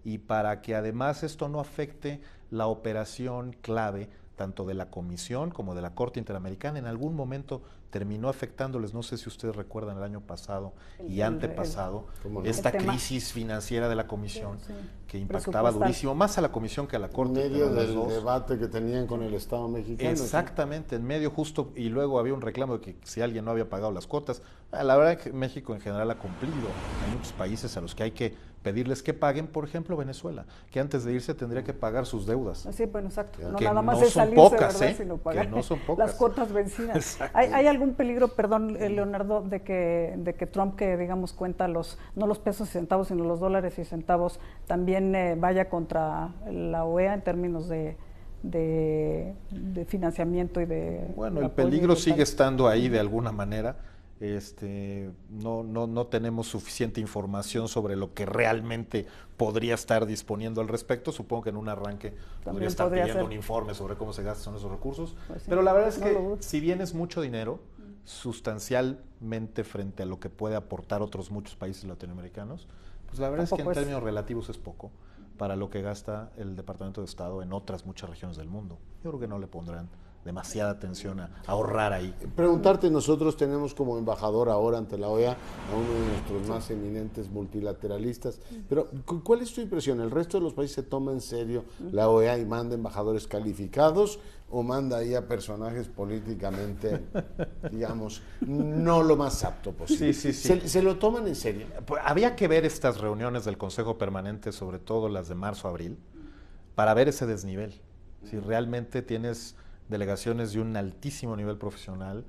y para que además esto no afecte la operación clave tanto de la Comisión como de la Corte Interamericana. En algún momento terminó afectándoles, no sé si ustedes recuerdan el año pasado y antepasado, ¿Cómo no? esta El tema. crisis financiera de la Comisión Sí, sí. que impactaba Presupuestal. durísimo, más a la Comisión que a la En Corte. medio pero las del dos. debate que tenían con el Estado mexicano. Exactamente, en medio justo, y luego había un reclamo de que si alguien no había pagado las cuotas. La verdad es que México en general ha cumplido. Hay muchos países a los que hay que pedirles que paguen, por ejemplo Venezuela, que antes de irse tendría que pagar sus deudas. Sí, bueno, exacto. No Que nada más no es son salirse, pocas, ¿verdad? ¿eh? Sino Que pagar no son pocas. las cuotas vencidas. Exacto. ¿Hay algún peligro, perdón, Leonardo, de que Trump, que digamos cuenta no los pesos y centavos, sino los dólares y centavos, también vaya contra la OEA en términos de financiamiento y de... Bueno, de el apoyo peligro y sigue tal? estando ahí de alguna manera. No tenemos suficiente información sobre lo que realmente podría estar disponiendo al respecto. Supongo que en un arranque podría estar podría pidiendo ser. un informe sobre cómo se gastan esos recursos. Pues sí, pero la verdad es no que lo dudo. si bien es mucho dinero, sustancialmente frente a lo que puede aportar otros muchos países latinoamericanos, pues la verdad es que en términos relativos es poco para lo que gasta el Departamento de Estado en otras muchas regiones del mundo. Yo creo que no le pondrán demasiada atención a ahorrar ahí. Preguntarte, nosotros tenemos como embajador ahora ante la OEA a uno de nuestros más eminentes multilateralistas, pero ¿cuál es tu impresión? ¿El resto de los países se toma en serio la OEA y manda embajadores calificados o manda ahí a personajes políticamente, digamos, no lo más apto posible? Sí, sí, sí. ¿Se lo toman en serio? Pues, había que ver estas reuniones del Consejo Permanente, sobre todo las de marzo-abril, para ver ese desnivel. Si realmente tienes delegaciones de un altísimo nivel profesional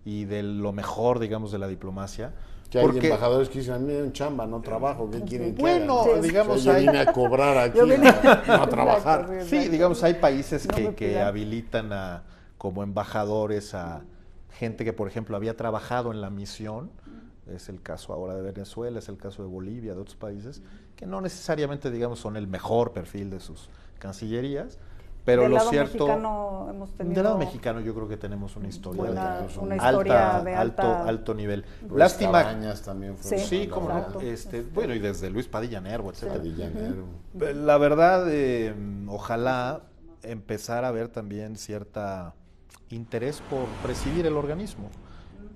y de lo mejor, digamos, de la diplomacia. Que hay embajadores que dicen, a mí me dan chamba, no trabajo, ¿qué quieren que haga? Bueno, digamos, yo vine a cobrar aquí, no a trabajar. Sí, digamos, hay países que habilitan como embajadores a gente que, por ejemplo, había trabajado en la misión. Es el caso ahora de Venezuela, es el caso de Bolivia, de otros países, que no necesariamente, digamos, son el mejor perfil de sus cancillerías. Pero del lo lado cierto, mexicano hemos tenido del lado mexicano yo creo que tenemos una historia, una historia de alto nivel. Luis Lástima. Cabañas también fue. Sí, como no. Exacto. Bueno, y desde Luis Padilla Nervo, etcétera. Padilla Nervo. La verdad, ojalá empezar a ver también cierta interés por presidir el organismo.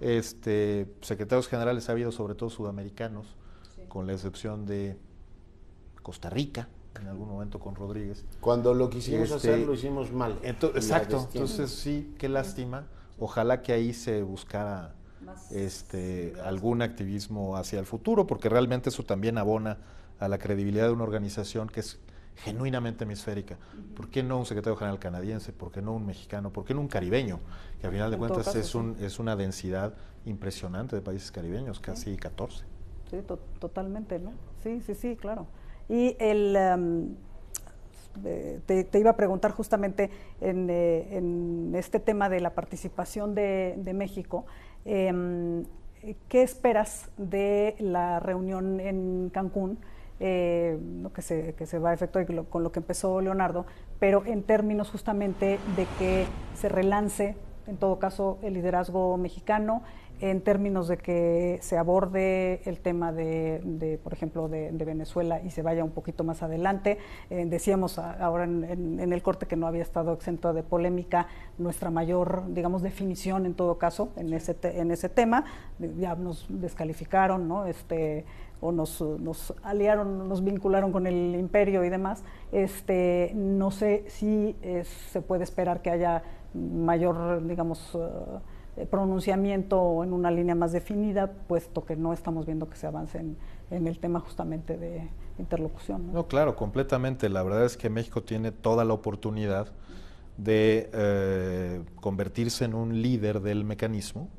Secretarios generales ha habido, sobre todo sudamericanos, con la excepción de Costa Rica, en algún momento con Rodríguez. Cuando lo quisimos hacer, lo hicimos mal. Exacto, entonces sí, qué lástima. Ojalá que ahí se buscara algún activismo hacia el futuro, porque realmente eso también abona a la credibilidad de una organización que es genuinamente hemisférica. ¿Por qué no un secretario general canadiense? ¿Por qué no un mexicano? ¿Por qué no un caribeño? Que al final de cuentas es una densidad impresionante de países caribeños, casi 14. Sí, totalmente, ¿no? Sí, claro. Y te iba a preguntar justamente en este tema de la participación de México, ¿qué esperas de la reunión en Cancún? Que se va a efectuar con lo que empezó Leonardo, pero en términos justamente de que se relance, en todo caso, el liderazgo mexicano, en términos de que se aborde el tema por ejemplo, de Venezuela y se vaya un poquito más adelante. Decíamos ahora en el corte que no había estado exento de polémica nuestra mayor, digamos, definición en todo caso en ese tema. Ya nos descalificaron, ¿no? O nos aliaron, nos vincularon con el imperio y demás. No sé si se puede esperar que haya mayor, digamos, pronunciamiento en una línea más definida, puesto que no estamos viendo que se avance en el tema justamente de interlocución, ¿no? No, claro, completamente. La verdad es que México tiene toda la oportunidad de convertirse en un líder del mecanismo,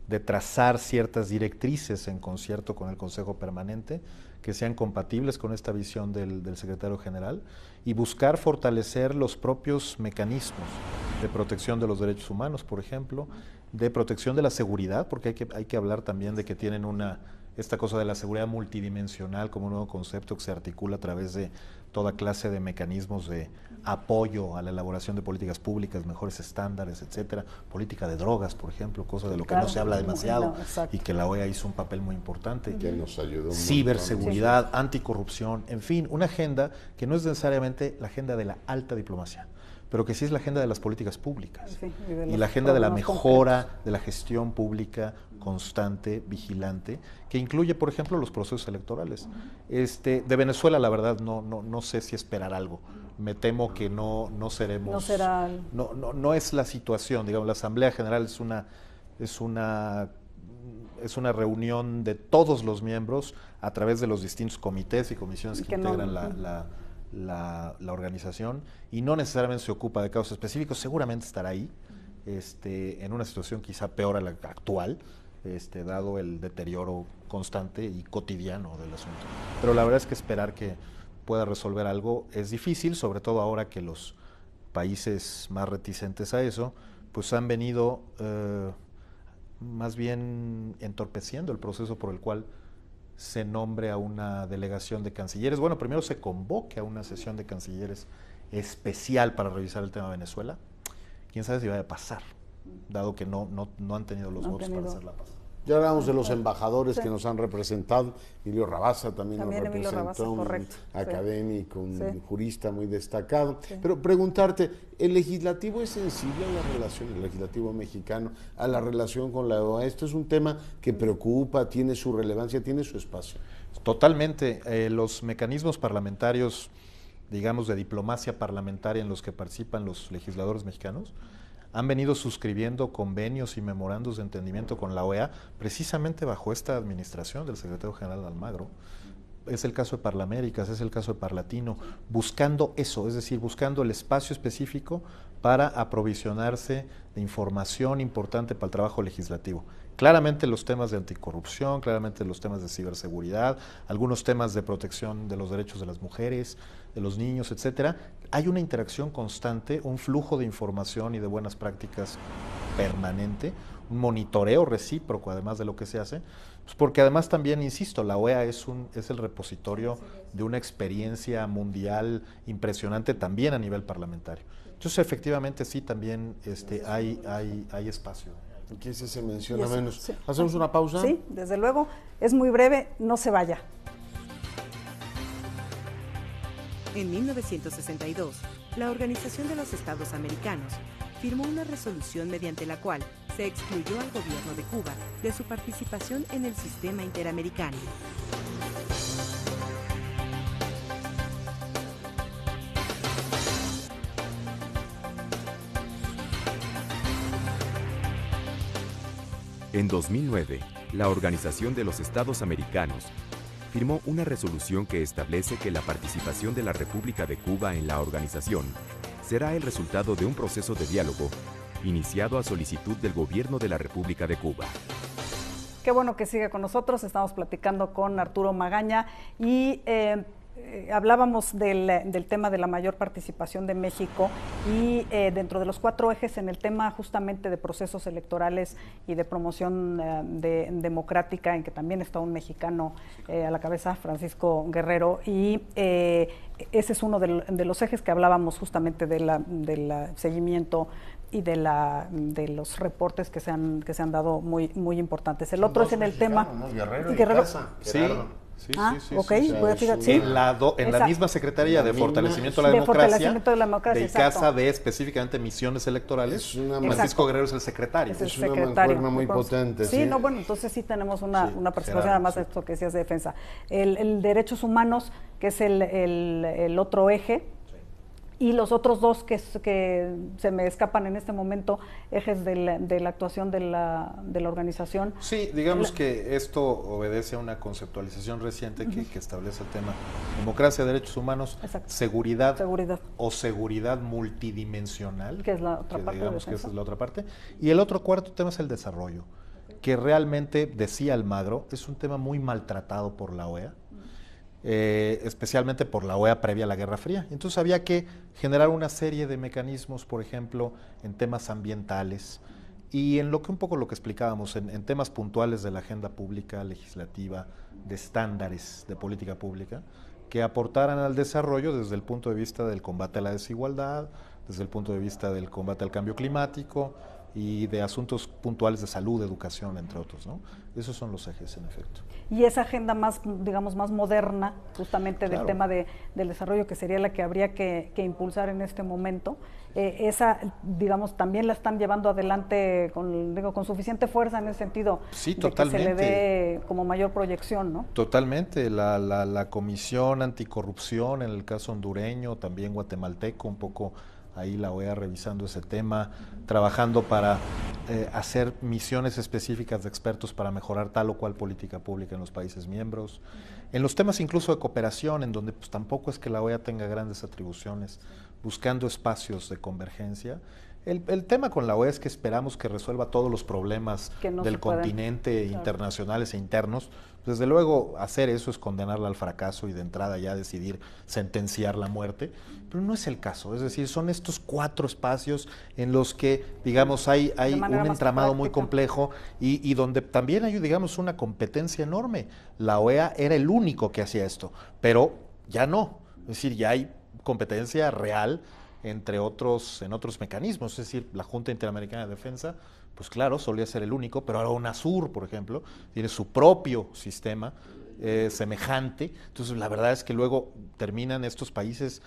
de trazar ciertas directrices en concierto con el Consejo Permanente que sean compatibles con esta visión del secretario general y buscar fortalecer los propios mecanismos de protección de los derechos humanos, por ejemplo, de protección de la seguridad, porque hay que hablar también de que tienen esta cosa de la seguridad multidimensional como un nuevo concepto que se articula a través de toda clase de mecanismos de apoyo a la elaboración de políticas públicas, mejores estándares, etcétera. Política de drogas, por ejemplo, cosa de lo que no se habla demasiado y que la OEA hizo un papel muy importante. Que nos ayudó. Ciberseguridad, anticorrupción, en fin, una agenda que no es necesariamente la agenda de la alta diplomacia, pero que sí es la agenda de las políticas públicas y la agenda de la mejora de la gestión pública constante, vigilante, que incluye, por ejemplo, los procesos electorales. De Venezuela, la verdad, no sé si esperar algo. Me temo que no seremos. No será. No es la situación. Digamos, la Asamblea General es una reunión de todos los miembros a través de los distintos comités y comisiones que integran la organización, y no necesariamente se ocupa de casos específicos. Seguramente estará ahí en una situación quizá peor a la actual, dado el deterioro constante y cotidiano del asunto. Pero la verdad es que esperar que pueda resolver algo es difícil, sobre todo ahora que los países más reticentes a eso pues han venido más bien entorpeciendo el proceso por el cual se nombre a una delegación de cancilleres. Bueno, primero se convoque a una sesión de cancilleres especial para revisar el tema de Venezuela. Quién sabe si vaya a pasar. dado que no han tenido los votos para hacerla pasar. Ya hablamos de los embajadores que nos han representado. Emilio Rabasa también nos Emilio representó, Rabasa, un correcto. académico, un jurista muy destacado. Pero preguntarte, ¿el legislativo es sensible a la relación, el legislativo mexicano, a la relación con la OEA? Esto es un tema que preocupa, tiene su relevancia, tiene su espacio. Totalmente. Los mecanismos parlamentarios, digamos, de diplomacia parlamentaria en los que participan los legisladores mexicanos, han venido suscribiendo convenios y memorandos de entendimiento con la OEA precisamente bajo esta administración del secretario general Almagro. Es el caso de Parlaméricas, es el caso de Parlatino, buscando eso, es decir, buscando el espacio específico para aprovisionarse de información importante para el trabajo legislativo. Claramente los temas de anticorrupción, claramente los temas de ciberseguridad, algunos temas de protección de los derechos de las mujeres, de los niños, etcétera. Hay una interacción constante, un flujo de información y de buenas prácticas permanente, un monitoreo recíproco además de lo que se hace, pues porque además también, insisto, la OEA es el repositorio de una experiencia mundial impresionante también a nivel parlamentario. Entonces efectivamente sí también hay espacio. Aquí sí se menciona menos. Sí. ¿Hacemos una pausa? Sí, desde luego. Es muy breve, no se vaya. En 1962, la Organización de los Estados Americanos firmó una resolución mediante la cual se excluyó al gobierno de Cuba de su participación en el sistema interamericano. En 2009, la Organización de los Estados Americanos firmó una resolución que establece que la participación de la República de Cuba en la organización será el resultado de un proceso de diálogo iniciado a solicitud del Gobierno de la República de Cuba. Qué bueno que sigue con nosotros, estamos platicando con Arturo Magaña y hablábamos del tema de la mayor participación de México y dentro de los 4 ejes en el tema justamente de procesos electorales y de promoción democrática, en que también está un mexicano a la cabeza, Francisco Guerrero, y ese es uno de los ejes que hablábamos justamente del seguimiento y de los reportes que se han dado muy importantes. El otro es en el tema... ¿no? Guerrero y Casa. Sí. Sí, ok, voy a fíjate, sí. En la misma Secretaría de Fortalecimiento de la Democracia, de Casa de específicamente misiones electorales, Francisco Guerrero es el secretario. Es una mancuerna muy potente. Sí, no, bueno, entonces sí tenemos una participación, además de esto que decías de defensa. El derechos humanos, que es el otro eje, y los otros 2 que se me escapan en este momento, ejes de la actuación de la organización. Sí, digamos que esto obedece a una conceptualización reciente que establece el tema democracia, derechos humanos, seguridad o seguridad multidimensional, que es la otra parte, digamos que esa es la otra parte. Y el otro cuarto tema es el desarrollo, que realmente, decía Almagro, es un tema muy maltratado por la OEA. Especialmente por la OEA previa a la Guerra Fría. Entonces había que generar una serie de mecanismos, por ejemplo, en temas ambientales y en lo que explicábamos, en temas puntuales de la agenda pública, legislativa, de estándares de política pública, que aportaran al desarrollo desde el punto de vista del combate a la desigualdad, desde el punto de vista del combate al cambio climático y de asuntos puntuales de salud, educación, entre otros, ¿no? Esos son los ejes, en efecto. Y esa agenda más, digamos, más moderna, justamente del tema del desarrollo, que sería la que habría que impulsar en este momento, esa, digamos, también la están llevando adelante con suficiente fuerza en ese sentido, sí, de que se le dé como mayor proyección, ¿no? Totalmente, la Comisión Anticorrupción, en el caso hondureño, también guatemalteco, un poco ahí la OEA revisando ese tema, trabajando para hacer misiones específicas de expertos para mejorar tal o cual política pública en los países miembros. En los temas incluso de cooperación, en donde pues tampoco es que la OEA tenga grandes atribuciones, buscando espacios de convergencia. El tema con la OEA es que esperamos que resuelva todos los problemas del continente, internacionales e internos. Desde luego, hacer eso es condenarla al fracaso y de entrada ya decidir sentenciar la muerte, pero no es el caso. Es decir, son estos 4 espacios en los que, digamos, hay un entramado muy complejo y donde también hay, digamos, una competencia enorme. La OEA era el único que hacía esto, pero ya no. Es decir, ya hay competencia real en otros mecanismos, es decir, la Junta Interamericana de Defensa, pues claro, solía ser el único, pero ahora UNASUR, por ejemplo, tiene su propio sistema semejante. Entonces, la verdad es que luego terminan estos países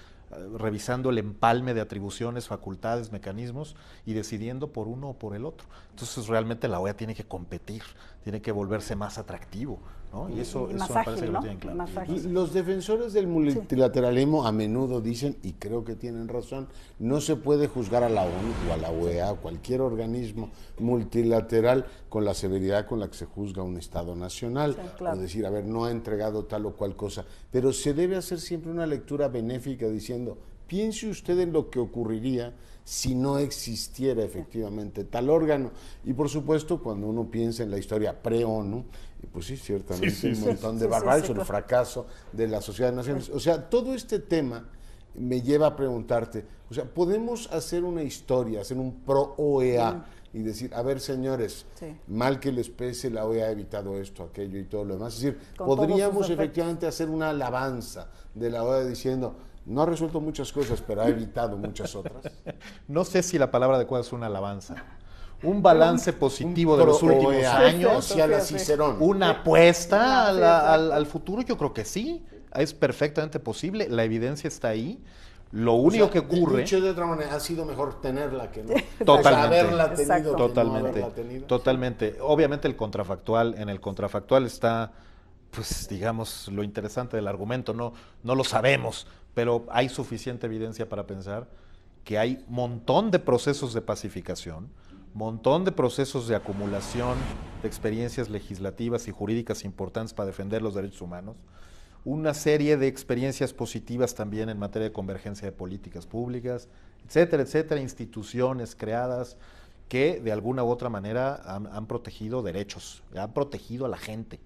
revisando el empalme de atribuciones, facultades, mecanismos y decidiendo por uno o por el otro. Entonces, realmente la OEA tiene que competir, tiene que volverse más atractivo, ¿no? Y eso me parece que lo tienen claro. Los defensores del multilateralismo a menudo dicen, y creo que tienen razón, no se puede juzgar a la ONU o a la OEA o cualquier organismo multilateral con la severidad con la que se juzga a un Estado nacional, sí, claro. o decir, a ver, no ha entregado tal o cual cosa, pero se debe hacer siempre una lectura benéfica diciendo, piense usted en lo que ocurriría si no existiera efectivamente tal órgano. Y por supuesto, cuando uno piensa en la historia pre-ONU, pues sí, ciertamente un montón de barbaridades, el fracaso de la Sociedad de Naciones. O sea, todo este tema me lleva a preguntarte, o sea, ¿podemos hacer una historia, hacer un pro-OEA y decir, a ver, señores, mal que les pese, la OEA ha evitado esto, aquello y todo lo demás? Es decir, podríamos efectivamente hacer una alabanza de la OEA diciendo, no ha resuelto muchas cosas, pero ha evitado muchas otras. No sé si la palabra adecuada es una alabanza. Un balance positivo de los últimos años, hacia la Cicerón. Una apuesta al futuro, yo creo que sí, es perfectamente posible, la evidencia está ahí. Lo único que ocurre... Dicho de otra manera, ha sido mejor tenerla que no. Totalmente. O sea, haberla tenido que totalmente, no haberla tenido. Totalmente. Obviamente en el contrafactual está, pues digamos, lo interesante del argumento, no lo sabemos, pero hay suficiente evidencia para pensar que hay un montón de procesos de pacificación, montón de procesos de acumulación de experiencias legislativas y jurídicas importantes para defender los derechos humanos, una serie de experiencias positivas también en materia de convergencia de políticas públicas, etcétera, etcétera, instituciones creadas que de alguna u otra manera han protegido derechos, han protegido a la gente,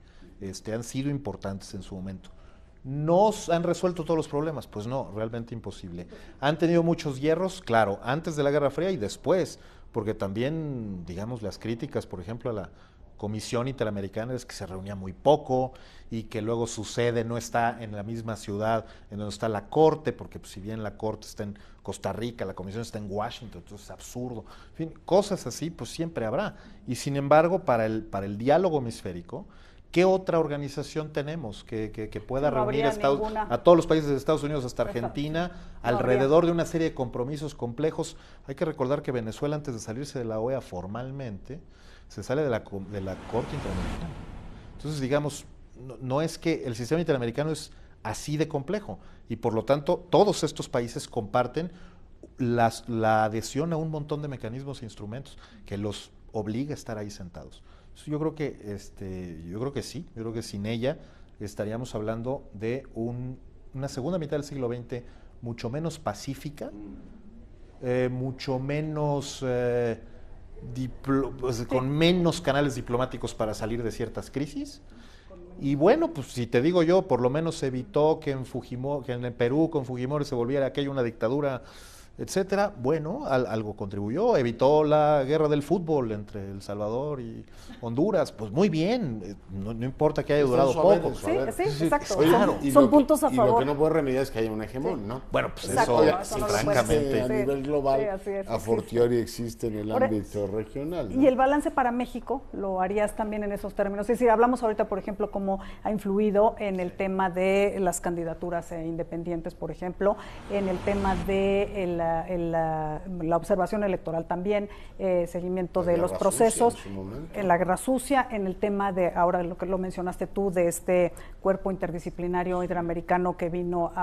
han sido importantes en su momento. ¿No han resuelto todos los problemas? Pues no, realmente imposible. ¿Han tenido muchos hierros? Claro, antes de la Guerra Fría y después, porque también, digamos, las críticas, por ejemplo, a la Comisión Interamericana es que se reunía muy poco y que luego su sede no está en la misma ciudad en donde está la Corte, porque pues, si bien la Corte está en Costa Rica, la Comisión está en Washington, entonces es absurdo. En fin, cosas así pues siempre habrá. Y sin embargo, para el diálogo hemisférico, ¿qué otra organización tenemos que pueda reunir a todos los países de Estados Unidos hasta Argentina alrededor de una serie de compromisos complejos? Hay que recordar que Venezuela, antes de salirse de la OEA formalmente, se sale de la Corte Interamericana. Entonces, digamos, no es que el sistema interamericano es así de complejo y por lo tanto todos estos países comparten la adhesión a un montón de mecanismos e instrumentos que los obliga a estar ahí sentados. Yo creo que sí, yo creo que sin ella estaríamos hablando de una segunda mitad del siglo XX mucho menos pacífica, mucho menos con menos canales diplomáticos para salir de ciertas crisis. Y bueno, pues si te digo yo, por lo menos evitó que en el Perú con Fujimori se volviera aquello una dictadura, etcétera. Bueno, algo contribuyó, evitó la guerra del fútbol entre El Salvador y Honduras. Pues muy bien, no importa que haya durado poco. Sí, exacto. Claro. Son puntos a favor. Y lo que no puede remediar es que haya un hegemón, ¿no? Bueno, pues exacto, eso no francamente. A nivel global, a fortiori existe en el ámbito regional, ¿no? Y el balance para México, ¿lo harías también en esos términos? Es decir, hablamos ahorita, por ejemplo, cómo ha influido en el tema de las candidaturas independientes, por ejemplo, en el tema de la observación electoral también, seguimiento de los procesos, en la guerra sucia, en el tema de, ahora lo que lo mencionaste tú, de este cuerpo interdisciplinario interamericano que vino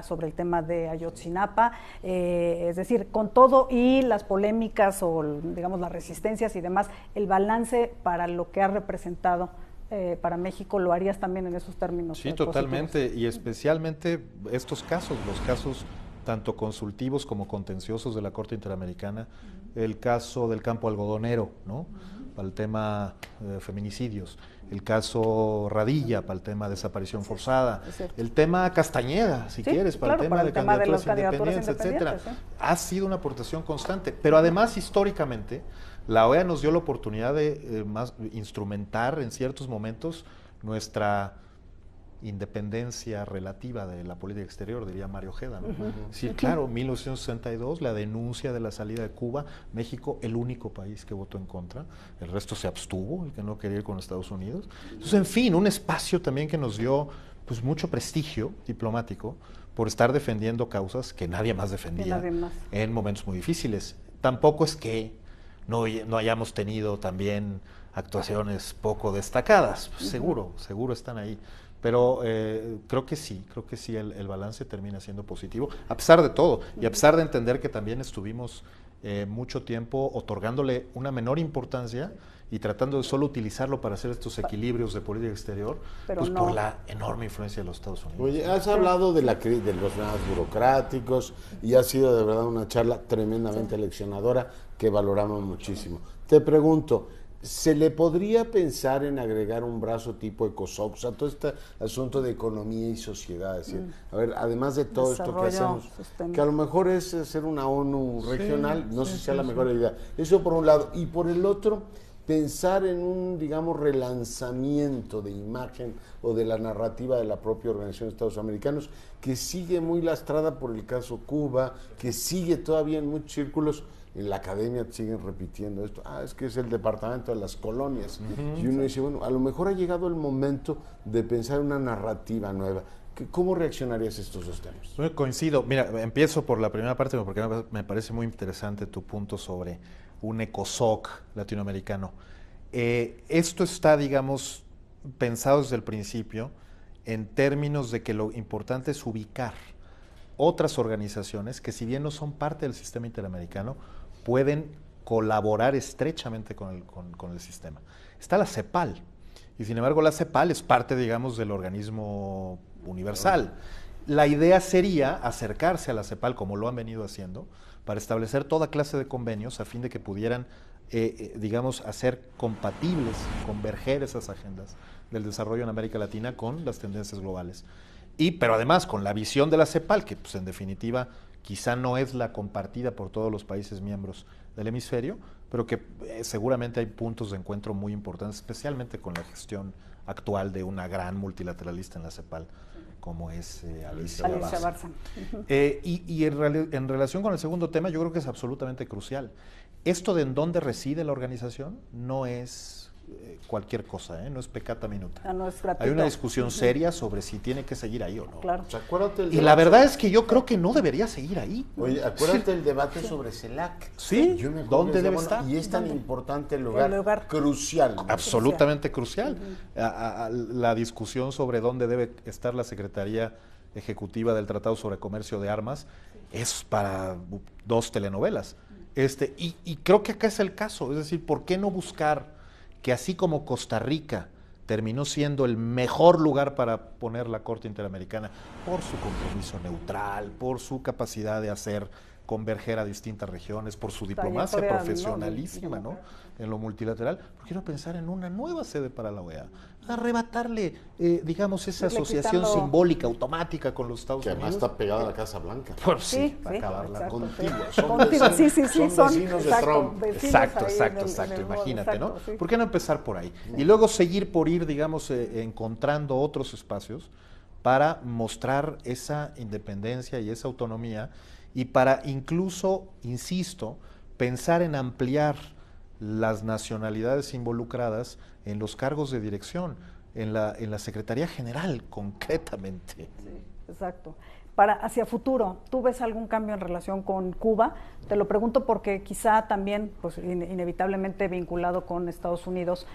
sobre el tema de Ayotzinapa, es decir, con todo y las polémicas o digamos las resistencias y demás, el balance para lo que ha representado para México, ¿lo harías también en esos términos? Sí, totalmente, y especialmente estos casos, los casos tanto consultivos como contenciosos de la Corte Interamericana, el caso del campo algodonero, ¿no? Para el tema feminicidios, el caso Radilla para el tema desaparición forzada, el tema Castañeda, si quieres, para el tema de candidaturas independientes, etcétera. Ha sido una aportación constante, pero además históricamente la OEA nos dio la oportunidad de instrumentar en ciertos momentos nuestra independencia relativa de la política exterior, diría Mario Ojeda, ¿no? Sí, claro, 1962, la denuncia de la salida de Cuba, México, el único país que votó en contra, el resto se abstuvo, el que no quería ir con Estados Unidos. Entonces, en fin, un espacio también que nos dio pues mucho prestigio diplomático por estar defendiendo causas que nadie más defendía en momentos muy difíciles. Tampoco es que no hayamos tenido también actuaciones poco destacadas, pues seguro están ahí. Pero creo que sí, el balance termina siendo positivo, a pesar de todo, y a pesar de entender que también estuvimos mucho tiempo otorgándole una menor importancia y tratando de solo utilizarlo para hacer estos equilibrios de política exterior, pues no, por la enorme influencia de los Estados Unidos. Oye, has hablado de los temas burocráticos y ha sido de verdad una charla tremendamente leccionadora que valoramos muchísimo. Te pregunto, ¿se le podría pensar en agregar un brazo tipo ECOSOC? O sea, todo este asunto de economía y sociedad. Es decir, a ver, además de todo esto que hacemos, que a lo mejor es hacer una ONU regional, no sé si sea la mejor idea. Eso por un lado. Y por el otro, pensar en un, digamos, relanzamiento de imagen o de la narrativa de la propia Organización de Estados Americanos, que sigue muy lastrada por el caso Cuba, que sigue todavía en muchos círculos. En la academia siguen repitiendo esto, es que es el departamento de las colonias. Y uno dice, bueno, a lo mejor ha llegado el momento de pensar una narrativa nueva. ¿Cómo reaccionarías a estos dos temas? Coincido. Mira, empiezo por la primera parte porque me parece muy interesante tu punto sobre un ECOSOC latinoamericano. Esto está, digamos, pensado desde el principio en términos de que lo importante es ubicar otras organizaciones que, si bien no son parte del sistema interamericano, pueden colaborar estrechamente con el sistema. Está la CEPAL, y sin embargo la CEPAL es parte, digamos, del organismo universal. La idea sería acercarse a la CEPAL, como lo han venido haciendo, para establecer toda clase de convenios a fin de que pudieran, digamos, hacer compatibles, converger esas agendas del desarrollo en América Latina con las tendencias globales. Pero además con la visión de la CEPAL, que pues en definitiva quizá no es la compartida por todos los países miembros del hemisferio, pero que seguramente hay puntos de encuentro muy importantes, especialmente con la gestión actual de una gran multilateralista en la CEPAL, como es Alicia Bárcena. Y en relación con el segundo tema, yo creo que es absolutamente crucial. Esto de en dónde reside la organización no es cualquier cosa, no es peccata minuta. No es gratuito. Hay una discusión seria sobre si tiene que seguir ahí o no. Claro. O sea, acuérdate y la verdad es que yo creo que no debería seguir ahí. Oye, acuérdate el debate sobre CELAC. Sí, ¿dónde debe estar? Y es tan importante el lugar crucial. Absolutamente crucial. La discusión sobre dónde debe estar la Secretaría Ejecutiva del Tratado sobre Comercio de Armas es para 2 telenovelas. Y creo que acá es el caso. Es decir, ¿por qué no buscar que así como Costa Rica terminó siendo el mejor lugar para poner la Corte Interamericana por su compromiso neutral, por su capacidad de hacer converger a distintas regiones, por su diplomacia profesionalísima, ¿no?, en lo multilateral, ¿por qué no pensar en una nueva sede para la OEA? Arrebatarle, digamos, esa asociación simbólica, automática con los Estados Unidos. Que además está pegada a la Casa Blanca. Pues sí, para acabarla. Contigua. Son vecinos de Trump. Exacto, imagínate, ¿no? Sí. ¿Por qué no empezar por ahí? Y luego seguir por ir, digamos, encontrando otros espacios para mostrar esa independencia y esa autonomía, y para incluso, insisto, pensar en ampliar las nacionalidades involucradas en los cargos de dirección, en la Secretaría General, concretamente. Sí, exacto. Hacia futuro, ¿tú ves algún cambio en relación con Cuba? Te lo pregunto porque quizá también, pues inevitablemente vinculado con Estados Unidos,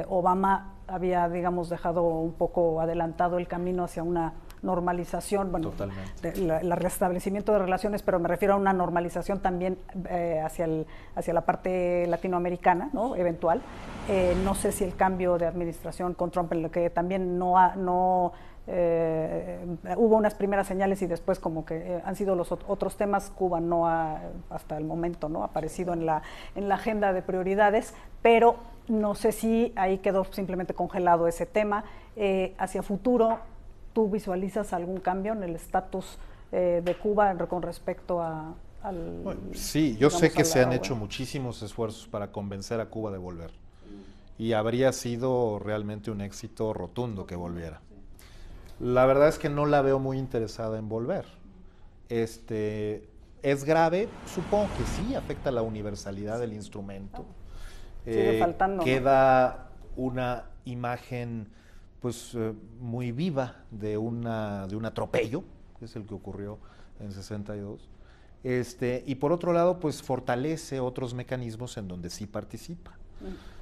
Obama había, digamos, dejado un poco adelantado el camino hacia una normalización, bueno, el restablecimiento de relaciones, pero me refiero a una normalización también hacia la parte latinoamericana, ¿no?, eventual. No sé si el cambio de administración con Trump, en lo que también hubo unas primeras señales y después como que han sido los otros temas. Cuba no ha, hasta el momento, no ha aparecido en la agenda de prioridades, pero no sé si ahí quedó simplemente congelado ese tema. Hacia futuro, ¿tú visualizas algún cambio en el estatus de Cuba con respecto al... Bueno, sí, yo sé que se han hecho muchísimos esfuerzos para convencer a Cuba de volver, y habría sido realmente un éxito rotundo que volviera. La verdad es que no la veo muy interesada en volver. ¿Es grave? Supongo que sí, afecta la universalidad del instrumento. Sigue faltando, ¿no? Queda una imagen pues muy viva de un atropello, que es el que ocurrió en 62. Y por otro lado, pues fortalece otros mecanismos en donde sí participa.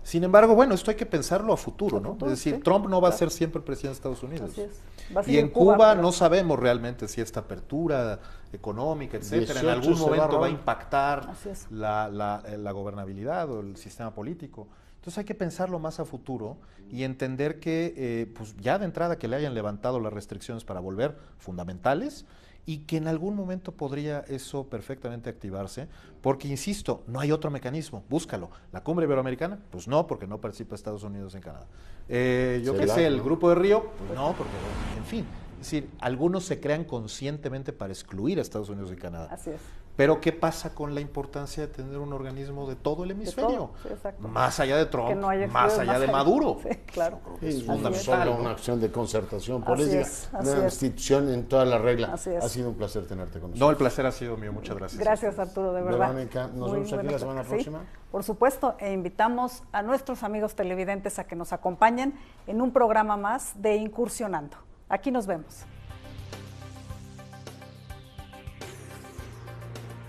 Sin embargo, bueno, esto hay que pensarlo a futuro, ¿no? Es decir, sí, Trump no va a claro. ser siempre presidente de Estados Unidos. Así es. Va a Y seguir en Cuba pero- no sabemos realmente si esta apertura económica, etcétera, en 18 algún se va a momento va a robar. impactar Así es. la gobernabilidad o el sistema político. Entonces hay que pensarlo más a futuro y entender que pues ya de entrada que le hayan levantado las restricciones para volver fundamentales y que en algún momento podría eso perfectamente activarse, porque insisto, no hay otro mecanismo, búscalo. ¿La cumbre iberoamericana? Pues no, porque no participa Estados Unidos en Canadá. Yo qué CELAC, sé, el ¿no? Grupo de Río, pues no, porque, en fin, es decir, algunos se crean conscientemente para excluir a Estados Unidos y Canadá. Así es. Pero ¿qué pasa con la importancia de tener un organismo de todo el hemisferio? todo, sí, exacto. Más allá de Trump, Que no haya más excluido, allá de allá. Maduro. Sí, claro. Sí, Es no fundamental, solo ¿no? una acción de concertación Así política, es, así una es. institución en toda la regla. Así es. Ha sido un placer tenerte con No, el nosotros. placer ha sido mío, muchas gracias. Gracias, Arturo, de verdad. Verónica, nos Muy vemos aquí buena la semana plática. Sí, próxima. por supuesto, e invitamos a nuestros amigos televidentes a que nos acompañen en un programa más de Incursionando. Aquí nos vemos.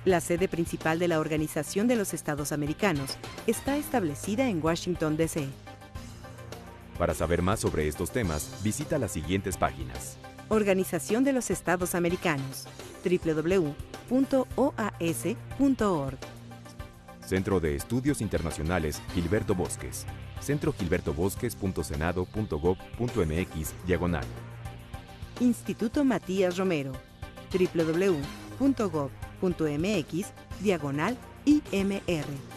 La sede principal de la Organización de los Estados Americanos está establecida en Washington, D.C. Para saber más sobre estos temas, visita las siguientes páginas. Organización de los Estados Americanos, www.oas.org. Centro de Estudios Internacionales Gilberto Bosques. centrogilbertobosques.senado.gov.mx/. Instituto Matías Romero, www.gov.mx/IMR.